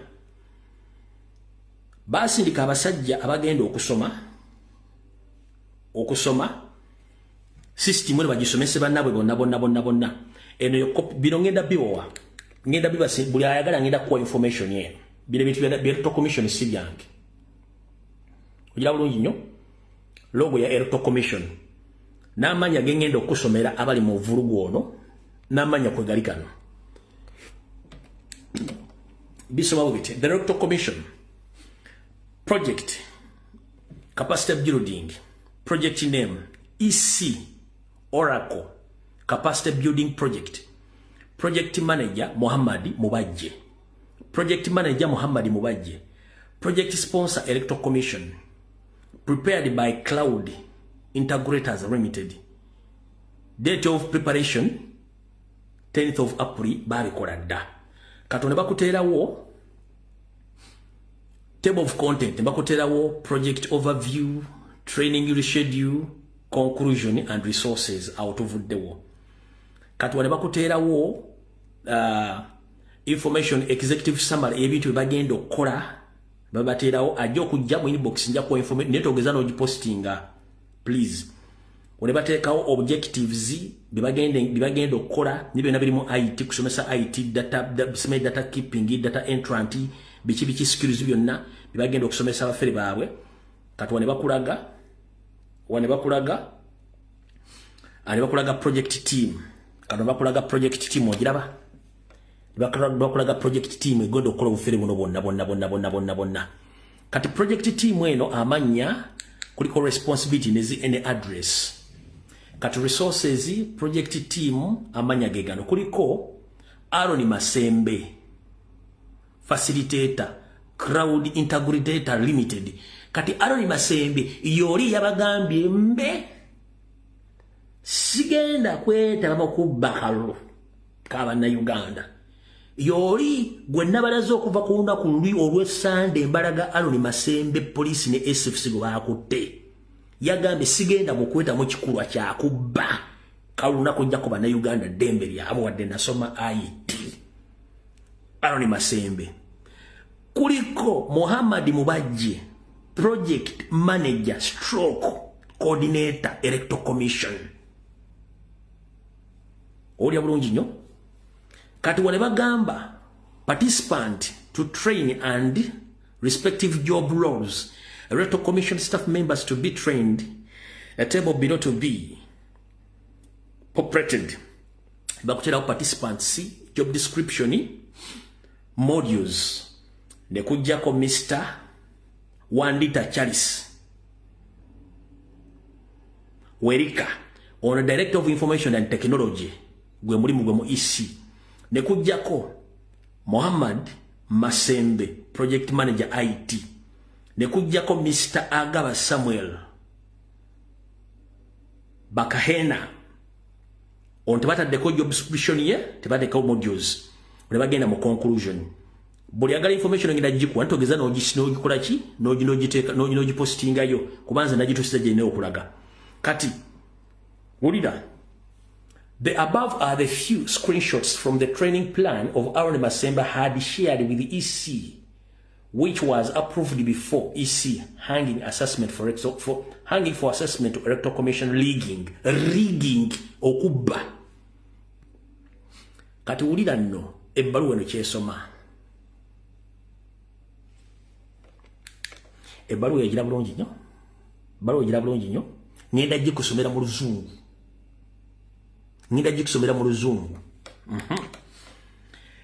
Speaker 1: basindika abasajja abagenda okusoma system eno bagisomese bannabwe bonna eno bino ngenda biwowa ngenda bibase buli ayagala ngenda kuwa information ye bile bintu bya electoral commission si byange ojira bulungi nnyo logo ya electoral commission n'amanya gengenda okusomera abali mu vulugu ono n'amanya kwegalikano bisoma bubite the electoral commission project capacity building project name EC Oracle capacity building project manager Muhammadi Mubajje project sponsor electoral commission prepared by Cloud Integrators Limited date of preparation 10th of April babikola dda katone bakuterawo table of content bakuterawo project overview training schedule conclusion and resources out of the war katone bakuterawo information executive summary ebintu bagenda okola babaterawo ajjo kujja mu inbox nja ku information netogeza no postinga please one batekawo objectives bibagenda okola nibe na birimu IT kusomesa IT data keeping data entrant bichi skills byonna bibagenda okusomesa abafere baabwe katone bakulaga project team katone bakulaga project team ogiraba bakulaga project team egondo okola obufere buno bonna kati project team eno amanya kuliko responsibility nezi ene address kati resources project team amanya gegano kuliko Aaron Masembe facilitator Cloud Integrator Limited kati Aaron Masembe yoli yabagambye mbe sigenda kweta babakubakalo kabana Uganda yoli gwe nabalazo okuva ku lunaku luli olw'Essande mbalaga Aaron Masembe police ne SFC go bakutte yagambe sigenda mukweta mu kikulwa kya kubba kalunako njako bana Uganda dembe lyabo wadde nasoma IT Aaron Masembe kuliko Muhammad Mubajje project manager stroke coordinator electoral commission oli abulungi nnyo kati wale bagamba participant to train and respective job roles electoral commission staff members to be trained a table below to be populated bakutera participants job description modules ne kujjako Mr. Wandita Charles Werika on director of information and technology gwe mulimu gwe mu EC ne kujjako Muhammad Masembe project manager IT ne kujjako Mr. Agaba Samuel Bakahena on tebatadeko job description ye tebateko modules ne bagenda mu conclusion buli agala information ngenda jikwa ntogeza no gikola ki no postinga yo kubanza najitusiza je ne okulaga kati wulira the above are the few screenshots from the training plan of Aaron Masembe had shared with the EC which was approved before EC hanging assessment for assessment to electoral commission rigging okuba kati wulira nno ebbaluwa eno kyesoma ebbaluwa egira bulungi nnyo ngenda gikusomera mu luzungu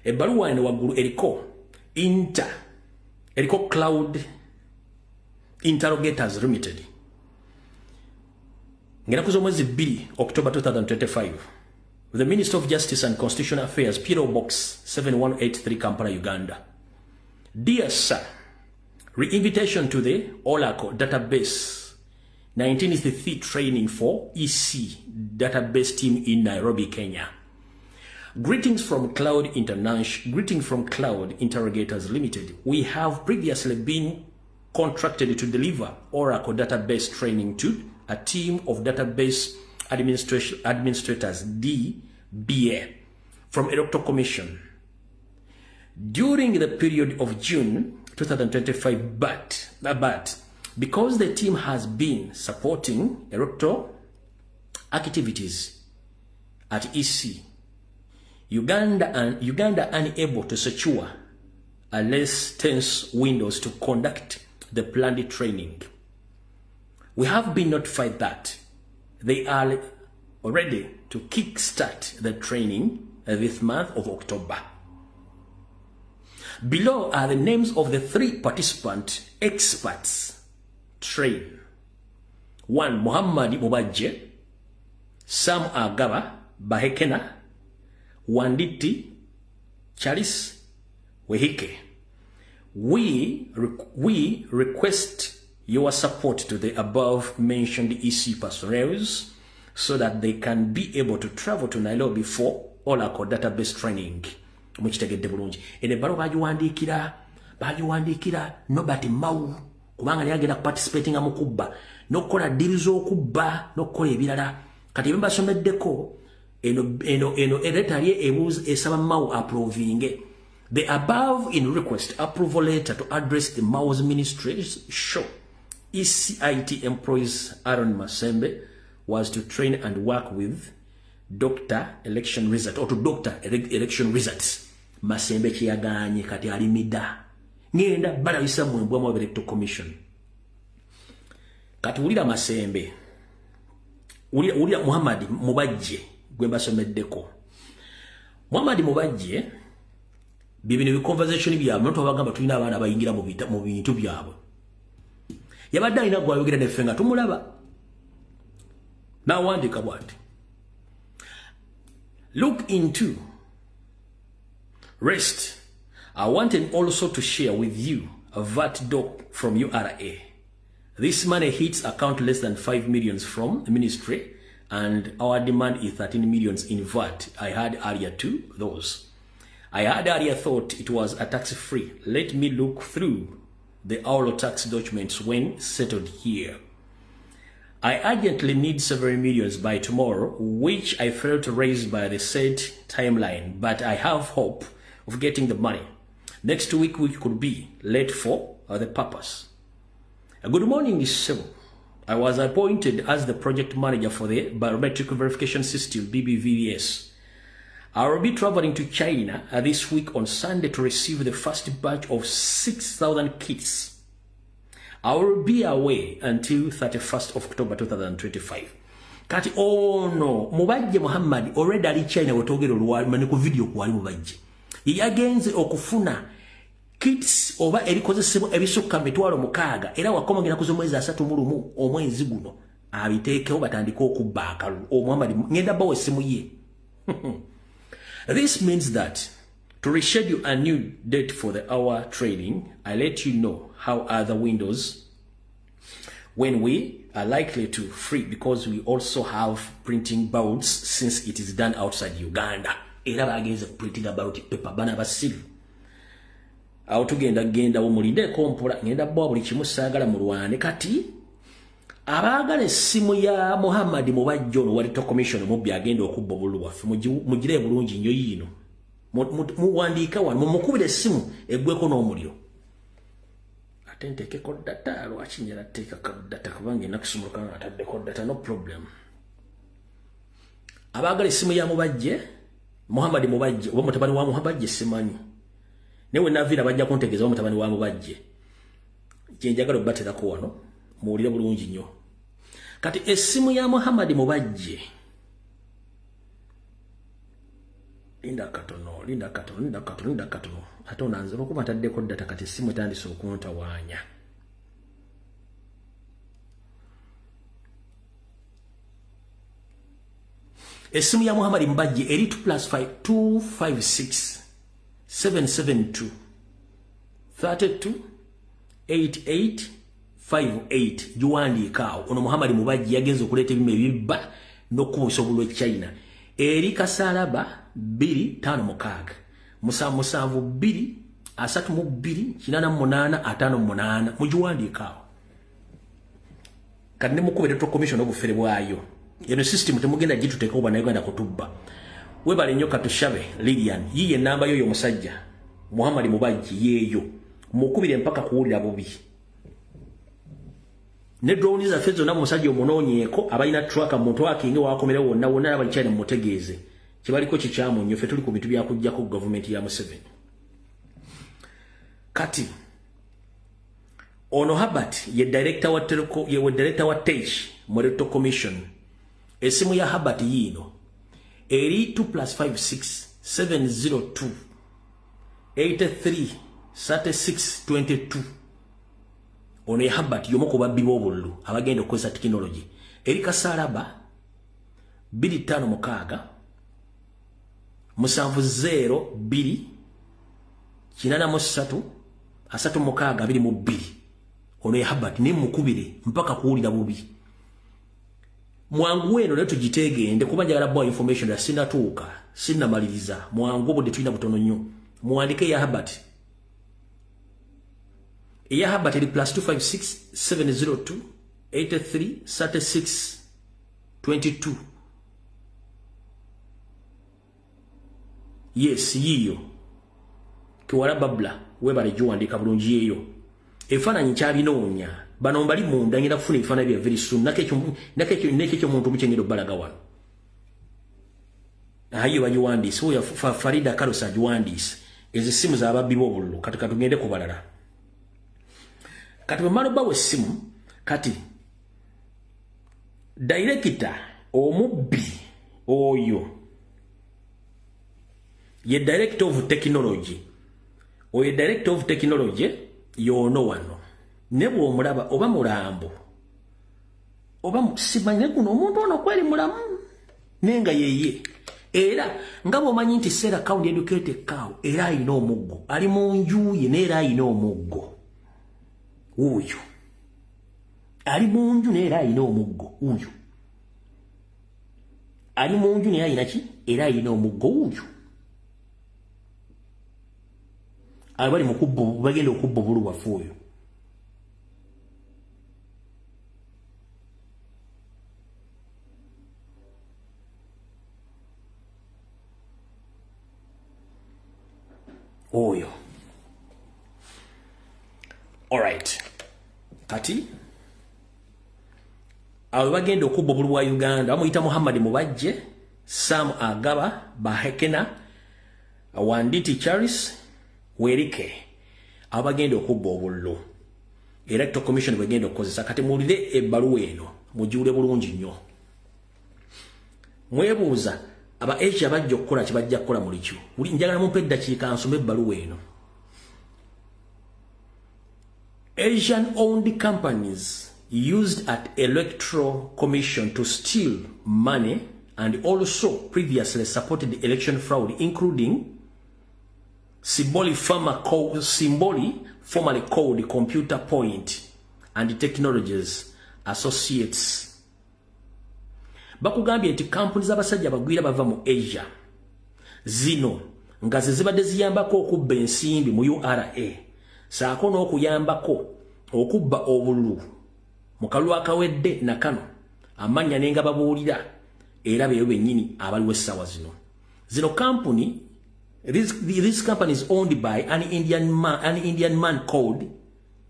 Speaker 1: ebbaluwa eno waggulu eriko Cloud Interrogators Limited ngenda kuza omwezi 2 October 2025 the Minister of Justice and Constitutional Affairs PO Box 7183 Kampala Uganda. Dear sir, re-invitation to the Oracle database 1983 training for EC database team in Nairobi, Kenya. Greetings from Cloud Interrogators Limited. We have previously been contracted to deliver Oracle database training to a team of database administrators DBA from Electoral Commission. during the period of June 2025, but because the team has been supporting electoral activities at EC, Uganda unable to secure a less tense windows to conduct the planned training. We have been notified that they are ready to kickstart the training this month of October. Below are the names of the 3 participant experts trained. 1. Muhammad Mubajje, Sam Agaba Bahekena, Wanditi Charles Wehike. We request your support to the above mentioned EC personnel so that they can be able to travel to Nairobi for Oracle database training. Mukitegedde bulungi. Ene balo bagiwandiikira Nobert Mao kubanga yagenda participating mu kubba nokola deals okubba nokola ebirala kati bembasomeddeko eno eretali ebuuz esaba Mao approving the above in request approval letter to address the Mao's ministry show ECIT employees Aaron Masembe was to train and work with Dr. Election Result or to Dr. Election Results. Masembe kiyaganye kati alimida. Ngenda balabisa mwembwa mu Electoral Commission. Kati ulira Masembe. Ulira Muhammad Mubajje gwemba someddeko. Muhammad Mubajje bibino conversation byabwe noto bagamba tulina abaana bayingira mu bintu byabwe. Yabadde alina gwayogera ne fenga tumulaba. Now wandika what? Look into rest. I wanted also to share with you a VAT doc from URA. This money hits account less than 5 million from the ministry, and our demand is 13 million in VAT. I had earlier too, those. I had earlier thought it was a tax-free. Let me look through the our tax documents when settled here. I urgently need several millions by tomorrow, which I failed to raise by the set timeline, but I have hope of getting the money. Next week we could be late for the purpose. Good morning, Sebo. I was appointed as the project manager for the biometric verification system, BBVS. I will be traveling to China this week on Sunday to receive the first batch of 6,000 kits. I will be away until 31st of October 2025. Kati no, Mubajje Muhammad already ali China wotogero luwali ku video kwali Mubajje. Yagenze okufuna kits oba erikozesebwa ebisukka mitwalo mukaaga era wakomagera kuzomwezi 3 omwezi guno abiteekeo batandika okubbaaka Muhammad ngenda bawe simu ye. This means that to reschedule a new date for the hour training, I let you know how other windows when we are likely to free because we also have printing boards since it is done outside Uganda. Era bagenze printing about paper bana basiru. Awo tugenda omulinde kompola ngenda bwa buli kimu saagala mu Rwanda kati abagala essimu ya Muhammad Mubajje ono wali to commission mu byagenda okubba bulwafu mugire bulungi nnyo yino. Muwandika wano mukubira essimu eggweko n'omuliro. Ate nteekeko data lwaki njala teekako data kubanga enakusumuluka ataddeko data no problem. Abagala essimu ya Mubajje Muhammad Mubajje oba mutabani wa Mubajje simanyi. Newe navira bajja kuntegeeza mutabani wa Mubajje. Kyenjagala obatterako wano muwulire bulungi nnyo. Kati essimu ya Muhammad Mubajje Linda katono. Ate onanze okuba ataddeko data kati essimu etandise okuntawaanya. Essimu ya Muhammad Mubajje eri 2+5 256 772 32 88 58 juwandiikaawo ono Muhammad Mubajje yagenze okuleeta ebime ebibba n'okubuusa obulwa China eri kasalaba 256 musanvu 2 32 88 58 mujuwandiikaawo kati ne mukubira to commission obufere bwayo eno system temugenda gituteeka oba nayo ganda kutubba webale nnyo Katushabe Lilian yiye namba yo musajja Muhammad Mubajji yeyo mukubire mpaka kuwulira bubi ne drone za fezo na musajja omunonyeko abalina tracker muntu akinge wakomere wonna wonna abali cyane mutegeeze kibaliko kikyamu nnyo fe tuli ku bintu bya kujja ku government ya Museveni kati ono Habat ye director wa Telco ye director wa Teach Moreto Commission esimu ya Habat yino eri 2+56 702 83 36 22 ono ya Habat yomoko babbi bobululu abagenda okozesa technology eri kasalaba 25 musanvu 0 2 kinana mu 3 asatu mukaga 22 ono ya Habat ne mukubire mpaka kuwulira bubi mwangu eno leto jitegende kuba njagala boy information ya sina tuuka sina maliriza mwangu bode tulina butono nnyo muandike ya Habat ya Habat eri +256 702 83 36 22 yes yiyo kiwala babla webale juandika bulungi eyo efana nkyabinoonya bano mbali munda ngenda kufuna efana bya very soon nakekyo muntu mukyengero balaga wano ayo bajiwandisi oya Farida Karosa ajiwandisi ezisimu za babbi bobululu kati katugende kubalala kati bamalo bawe simu kati director omubbi oyo ye director of technology oye director of technology yono wano nebo omulaba oba mulambo oba simanye kuno omuntu ono kweli mulamu nenga yeye era ngabo omanyi nti Sera County Educated Cow era ayina omuggo ali mu njuye n'era ayina omuggo uyu ali mu nju n'era ayina omuggo uyu ali mu nju n'era ayina ki era ayina omuggo uyu abali mu kubbo bagenda okubbo bulu wafuyo oyo alright kati abo bagenda okubbo bulu wa Uganda bamuyita Muhammad Mubajje Sam Agaba Bahekena Wanditi Charis Werike abagenda okubbo obululu Electoral Commission bagenda okukozesa kati mulire ebbaluwa eno mujule bulungi nnyo mwebuuza aba Asia bajja okukola kibajja kukola mulikyo njagala mumpe eddakiika nsome ebbaluwa eno Asian owned companies used at Electoral Commission to steal money and also previously supported the election fraud including Simboli formerly called Computer Point and Technologies Associates. Bakugambye nti companies abasajja bagwira bava mu Asia. Zino nga zibadde ziyambako okubba ensimbi mu URA. Saako n'okuyambako okubba obululu. Mu kalulu akawedde na kano amanya nenga babuulira era beyo bennyini abaliwo essaawa zino. Zino company This company is owned by an Indian man called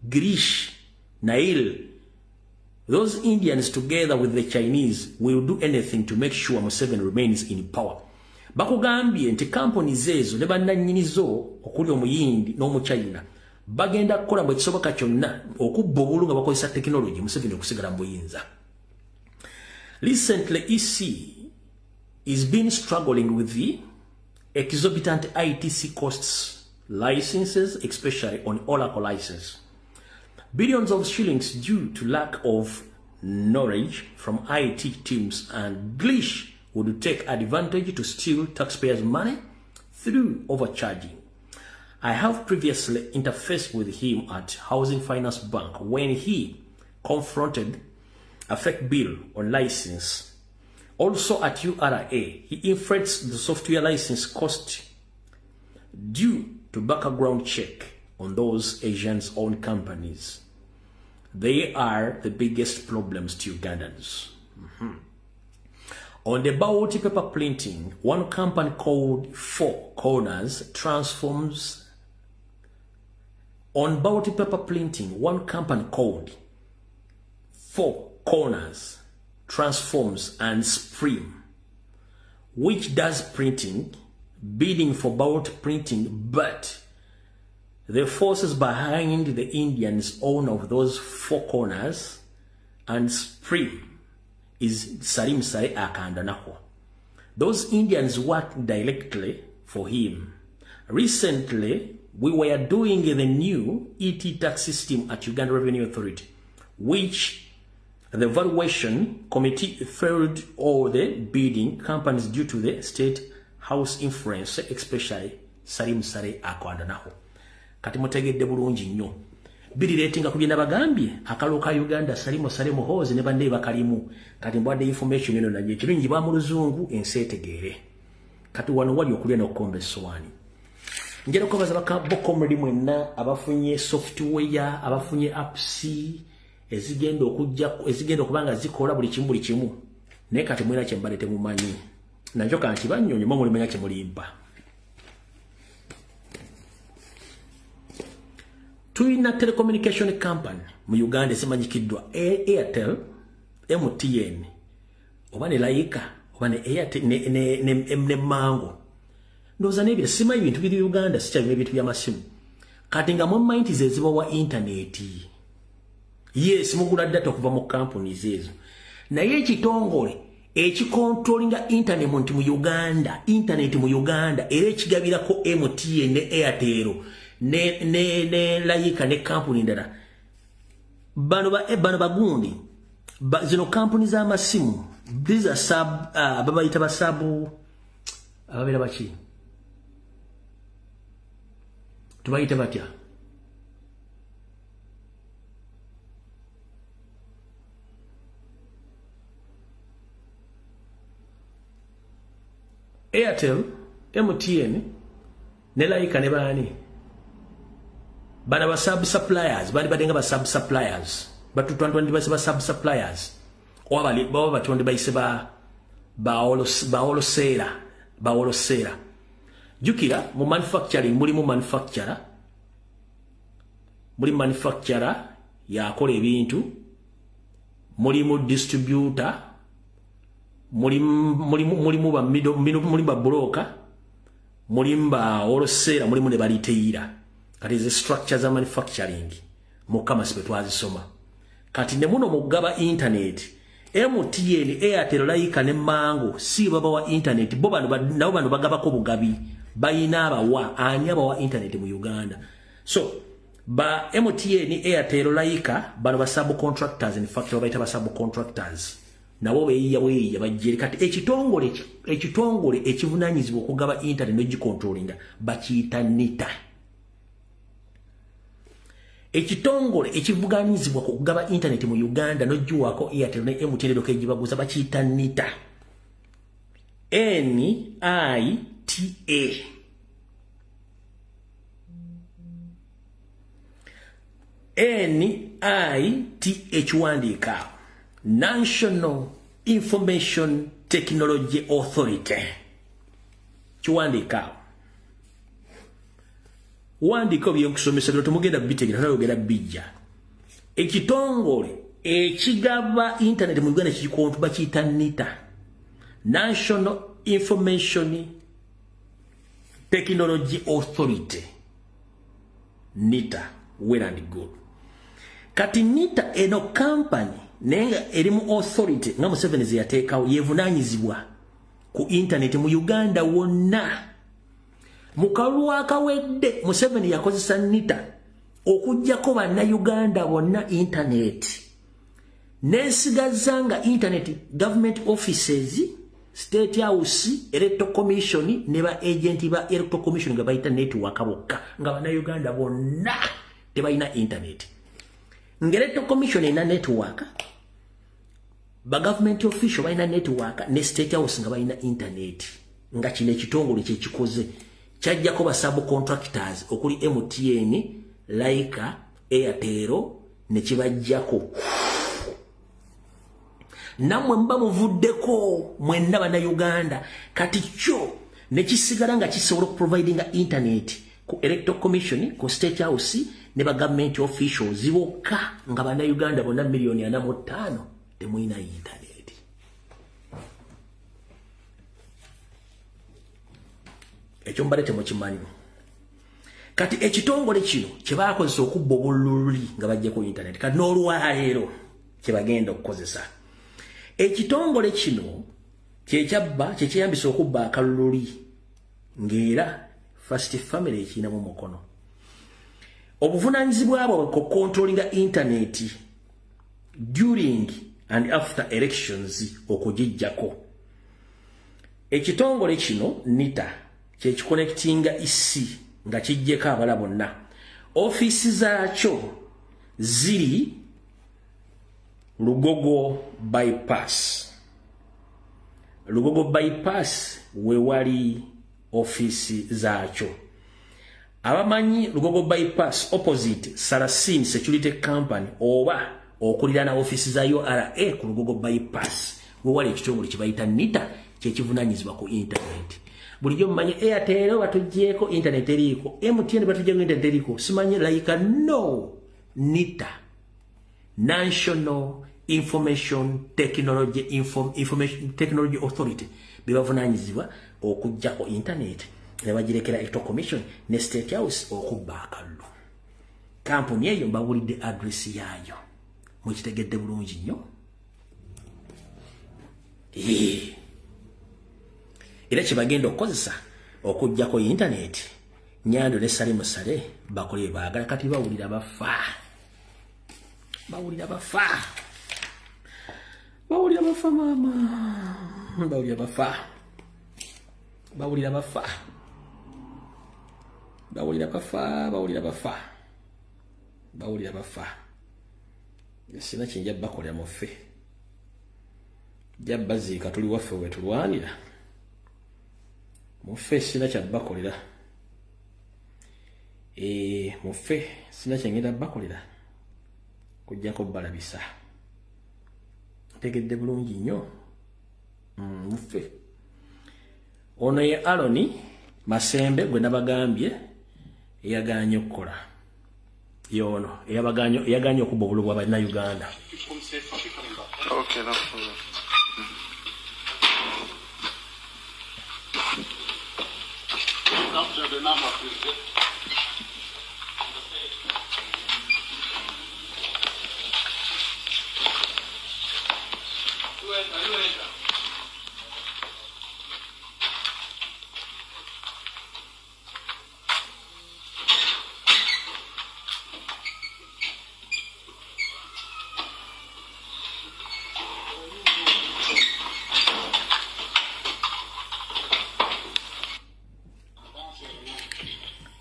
Speaker 1: Girish Nail. Those Indians, together with the Chinese, will do anything to make sure Museveni remains in power. Bakugambye nti companies ezo ne bannannyinizo okuli omuyindi n'omuchina bagenda kukola bwe kisoboka kyonna okubba obululu nga bakozesa technology Museveni okusigala mu buyinza. Recently, EC is been struggling with the exorbitant ITC costs, licenses, especially on Oracle license. Billions of shillings due to lack of knowledge from IT teams, and Glish would take advantage to steal taxpayers' money through overcharging. I have previously interfaced with him at Housing Finance Bank when he confronted a fake bill on license. Also at URA, he inflates the software license cost due to background check on those Asians' own companies. They are the biggest problems to Ugandans. On the Bawuti paper printing, one company called Four Corners transforms On ballot paper printing, one company called Four Corners Transforms and Spring, which does printing, bidding for ballot printing, but the forces behind the Indians owner of those Four Corners and Spring is Salim Saleh Akandanaho. Those Indians work directly for him. Recently, we were doing the new ET tax system at Uganda Revenue Authority, which the valuation committee failed all the bidding companies due to the state house influence, especially Salim Saleh Akandanaho. Kati mutegedde bulungi nnyo. Birireetinga kugenda bagambye akalo ka Uganda Salimo Hoze ne bande bakalimu. Kati mbwadde information eno naye kirungi ba mu luzungu enseetegeere. Kati wano wali okulya n'okukomba essowaani. Njera kubaza baka Bokomredi mwenna abafunye software, abafunye apps ezigenda okubanga zikola buli kimu. Naye kati mwera kye mbadde temumanyi. Nanjoka nti bannyonyo mwe mulimanya kye mulimpa. Tuina telecommunication company mu Uganda esemanyikiddwa Airtel, MTN, oba ne Laika, oba ne Airtel ne Mango. Ndoza nebyo sima ebintu biri Uganda sikyalina ebintu by'amasimu. Kati nga mu mind zeziba wa internet. Yes, mugula data okuva mu companies ezo. Naye ekitongole ekikontrolinga internet mu Uganda, internet mu Uganda era ekigabirako MTN ne Airtel ne Laika ne company ndala. Bano bagundi. Zino company za masimu. These are sub babayita basabu ababera baki. Tubayita batya. Airtel, MTN, ne Laika ne bani. Bana ba sub suppliers, bali badenga ba sub suppliers. Batu twandi ba sub suppliers. Oba bali baba twandi bayise ba olo sera. Jukira mu manufacturing muri mu manufacturer. Muri manufacturer yakola ebintu. Muri mu distributor. Muri ba middle muri ba broker. Muri ba olo sera muri mu ne baliteira. Kati ze structures of manufacturing mukama sibe twazisoma. Kati ne muno mugaba internet MTN, Airtel, Laika ne Mango si baba wa internet bo bano bagabako bugabi bayina abawa ani abawa internet mu Uganda. So ba MTN, Airtel, Laika bano ba subcontractors, in fact babayita ba subcontractors nabo beyiya bajjere. Kati ekitongole ekivunanyizibwa okugaba internet n'egicontrollinga bakiyita NITA. Ekitongole ekivuganizibwa ku kugaba internet mu Uganda n'ogiwako Airtel ne MTN doke egibaguza bakiyita NITA. NITA. NITA kiwandiika National Information Technology Authority. Kiwandiika wandiko byenkusomesa bino tumugenda bitegera nayogera bijja. Ekitongole ekigaba internet mu Uganda kikontu bakiyita NITA. National Information Technology Authority. NITA. Well and good. Kati NITA eno company nenga erimu authority nga Museveni ze yateekawo yevunanyizibwa ku internet mu Uganda wonna. Mukalwa akawedde Museveni yakozesa NITA okujjako banna Uganda bonna internet. Nensigazanga internet government offices, state house, electoral commission ne ba agent ba electoral commission nga bayita network bokka nga banna Uganda bonna tebalina internet. Electoral commission ina network, ba government official balina network ne state house nga balina internet. Nga kino ekitongole kye kikoze kyajjako ba subcontractors okuli MTN, Laika, Airtel ne kibajjako. Namwe mba muvuddeko mwenna bana Uganda kati kyo ne kisigala nga kisobola providinga internet ku electoral commission, ku state house ne ba government officials bokka nga bana Uganda bonna milioni 45 temuina internet. Ekyo mbalete mu kimanyi. Kati ekitongole kino kye baakozesa okubba obulululi nga bajja ku internet kati n'olwaleero kye bagenda okukozesa. Ekitongole kino kye kyabba kye kyeyambisa okubba akalululi ng'era First Family ekina mu mukono. Obuvunaanyizibwa bwabwe ku controllinga internet during and after elections okugijjako. Ekitongole kino NITA kye kiconnectinga isi nga kijjeko abala bonna. Office zaakyo ziri Lugogo bypass. Lugogo bypass we wali office zaakyo. Abamanyi Lugogo bypass opposite Sarasin Security Company oba okulirana office za URA ku Lugogo bypass we wali ekitongole kibayita NITA kye kivunaanyizibwa ku internet. Bulijjo mmanyi Airtel batujjeko internet eriko, MTN batujjeko internet eriko, simanyi like no NITA National Information Technology Authority bibavunaanyizibwa okujjako internet ne bagirekera Electoral Commission ne State House okubba akalulu. Kampuni eyo mbawulidde address yaayo mukitegedde bulungi nnyo. Era kye bagenda okukozesa okujjako internet Nyando ne Sale Musale bakole baagala kati bawulira bafa. Bawulira bafa. Bawulira bafa mama. Bawulira bafa. Bawulira bafa. Bawulira bafa. Bawulira bafa. Bawulira bafa. Sina kinja bakolera mufe. Jabbaziika tuli waffe we tulwanira. Mufe sina kya bakolera. Mufe sina kyengenda bakolera. Kujjako balabisa. Tegedde bulungi nnyo. Mufe. Ono ye Aloni Masembe gwe nabagambye eyagaanye okukola. Yono eyagaanye okubba obululu bw'abalina Uganda.
Speaker 2: Okay, no problem.
Speaker 8: After the number, please.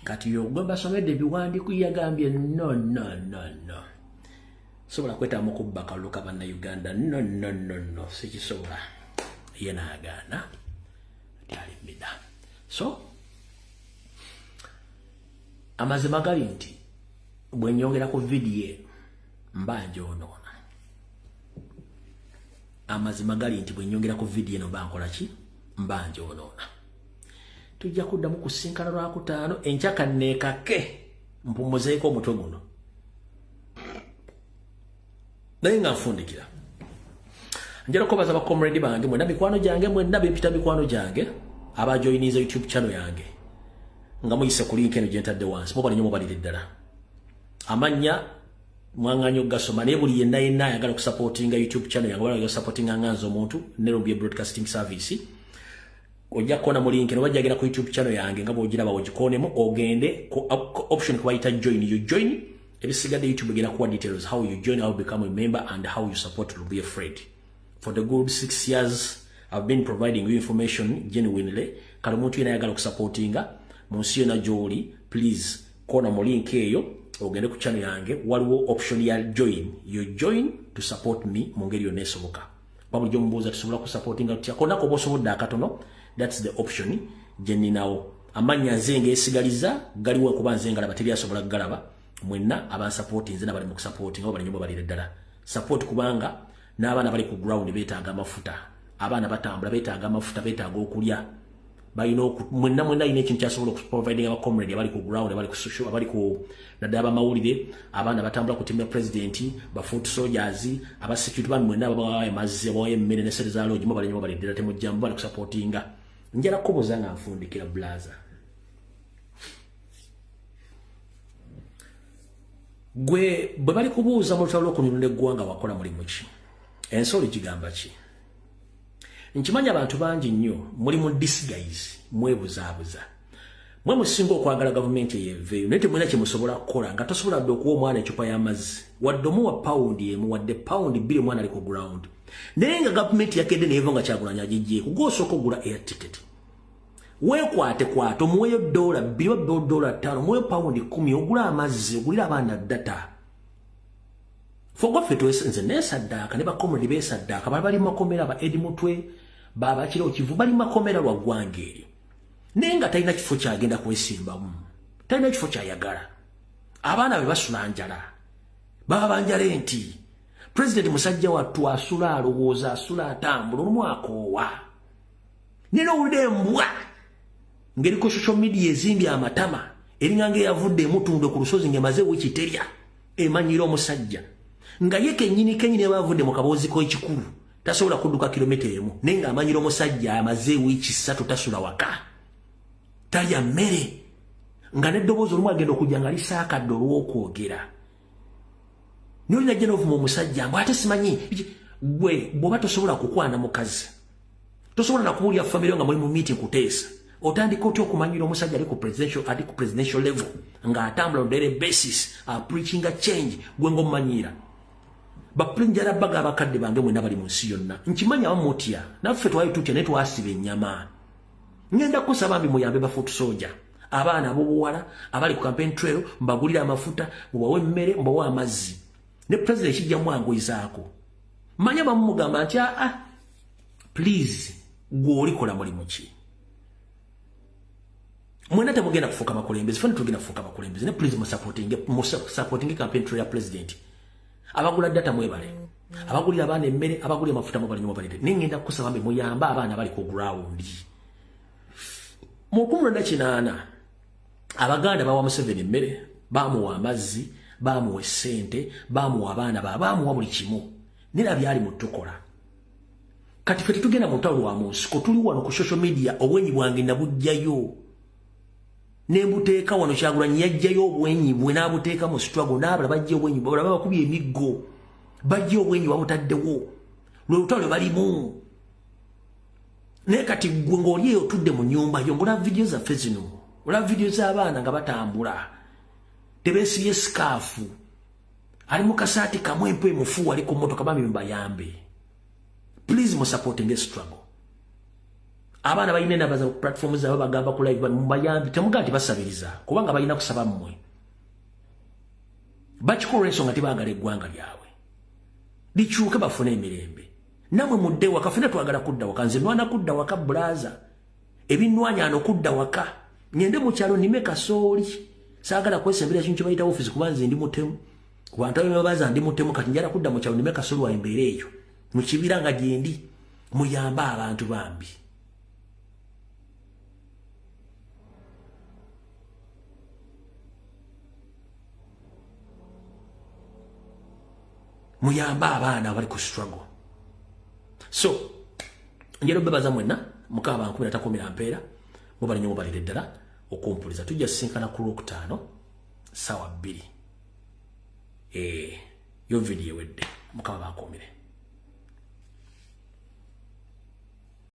Speaker 1: Kati yogomba somedde biwandiiko yagambye no. Sobola kweta mukubba kaluka banna Uganda no. Sikisobola. Ye naagaana. Tali mbida. So amazima gali nti bwe nyongera ku video mbanja onoona. Amazima gali nti bwe nyongera ku video no bankola ki mbanja onoona. Tujja kuddamu kusinkana lwakutaano enkyaka neekake mpumuzeeko omutwe guno. Naye nga nfundikira. Njala kubaza bakomredi bange mwenna mikwano gyange mwenna bempita mikwano gyange abajoyiniza YouTube channel yange. Nga muyise ku link eno gye ntadde wansi muba nnyo mubalire ddala. Amanya mwanganyo gasoma naye buli yenna ayagala kusupportinga YouTube channel yange wala supportinga nganzo omuntu Nairobi Broadcasting Service. Ojja kona mu link no bajjagira ku YouTube channel yange nga bw'ogira bawogikonemu ogende ku option kubayita join. You join ebisigadde YouTube egera kuwa details how you join, how you become a member and how you support Be Afraid. For the good 6 years I've been providing you information genuinely. Kale omuntu yena ayagala okusupportinga munsi yona gy'oli please kona mu link eyo ogende ku channel yange waliwo option ya join. You join to support me mu ngeri yonna esoboka. Babulijjo mubuuza tusobola kusupportinga tutya konako bw'osobodde akatono. That's the option jeninawo. Amanya nze ngeesigaliza galiwo kuba nze ngalaba teri asobola galaba mwenna abansupporting nze nabali mu kusupporting abo bali nyo balire ddala support kubanga n'abaana bali ku ground beetaaga amafuta, abaana batambula beetaaga amafuta, beetaaga okulya, bayino mwenna ine kintu kyasobola providing aba comrade abali ku ground abali ku social abali ku nadaba mawulire abana batambula ku team ya president ba foot soldiers aba security ban mwenna baba mazze boye mmene ne seriza lodge mo bali dira temu jambo bali ku supportinga njera kubuza nga mfundikira blaza gwe bali kubuza mu talo ku nunde gwanga wakola muri muki ensoli gigamba ki nkimanya abantu bangi nnyo muri mu disguise mwebuzabuza mwe musingo okwagala government yeve nete mwena kimusobola kukola nga tosobola dokuwa omwana echupa y'amazzi waddomu wa pound emu wadde pound 2 mwana ali ku ground naye nga government yakedde nevo nga kyagulanya gijje kugoso okugula air ticket wekwate kwato muweyo $2 $5 muweyo pound 10 ogula amazzi ogulira abaana data fogofe nze nesaddaaka ne bakomredi besaddaaka bali makomera ba edi mutwe baba kiro kivu bali makomera lwa gwange eryo naye nga talina kifo kyagenda kwesimbamu talina kifo kyayagala abaana be basula njala baba banjale nti president musajja wattu asula alowooza asula atambula olumwakoowa nina owulire embwa ng'eriko social media ezimbi amatama eringa ng'eyavudde emutunde ku lusozi ng'emazeewo ekiterya emanyira omusajja nga ye kennyini abavudde mu kaboozi k'ekikulu tasobola kudduka kilomita emu naye ng'amanyira omusajja amazeewo ekisatu tasula waka talya mmere nga n'eddoboozi olumu agenda okujja nga lisaakadde olw'okwogera naye olina jja n'ovuma omusajja mbw ate simanyi gwe bw'oba tosobola kukwana mukazi tosobola nakubuulya famire nga muli mu meeting kuteesa otandika otya okumanyira omusajja ali ku presidential level ng'atambula on daily basis preaching a change gwe ng'omumanyira baplinjala baga abakadde bange mwena bali mu nsi yonna nkimanya bamutya naffe twali tutya naye twasiba ennyama ngenda kusaba mbi muyambe ba foot soldier abaana abobuwala abali ku campaign trail mbagulira amafuta mubawe emmere mubawe amazzi ne president kijja mwanguyizaako manya bamugamba nti please gwe olikola mulimu ki mwena temugenda kufuuka bakulembeze fena tugenda kufuuka bakulembeze ne please musupporting campaign trail ya president abagula data mwebale abagulira abaana emmere abagulira amafuta mwebale nyobalire ningenda kusaba mbe muyamba abaana bali ku ground mu 18 abaganda bawa Museveni emmere bamuwa amazzi bamuwa essente bamuwa abaana bamuwa buli kimu nira byali mutukola kati fete tugenda mu ntalo wa munsiko tuli wano ku social media obwenyi bwange nabujjayo nembuteeka wano Kyagulanyi yajjayo obwenyi bwe nabuteeka mu struggle n'abala bajja obwenyi balaba bakubye emiggo bajja obwenyi wabutaddewo lwe lutalo balimu naye kati gwe ng'oli eyo otudde mu nnyumba yo ng'olaba vidiyo zaffe zino olaba vidiyo z'abaana nga batambula tebeesibye sikaafu ali mu kasaati kamu empu emufu ali ku mmotoka bambi mbayambe please musupporting struggle abaana balina nabaza ku platform zaabwe bagamba ku live mbayambi temugaa nti basabiriza kubanga balina kusaba mmwe bakikola ensonga tebaagala eggwanga lyabwe likyuke bafune emirembe namwe mudde waka fena twagala kudda waka nze nwana kudda waka blaza ebinwanyano kudda waka ngende mu kyalo nime kasooli saagala kwesembera ekintu kye bayita office kuba nze ndi mutemu ku bantu abalala baza ndi mutemu kati njala kudda mu kyalo nime kasooli wa embeera eyo mu kibira nga gye ndi muyamba abantu bambi muyamba abaana abali ku struggle so njero bebaza mwenna mukaba 13 mpeera mubali nyo mubalire ddala okumpuliza tujja sinkana ku Lwokutaano sawa 2 yo video wedde mukaba bakomere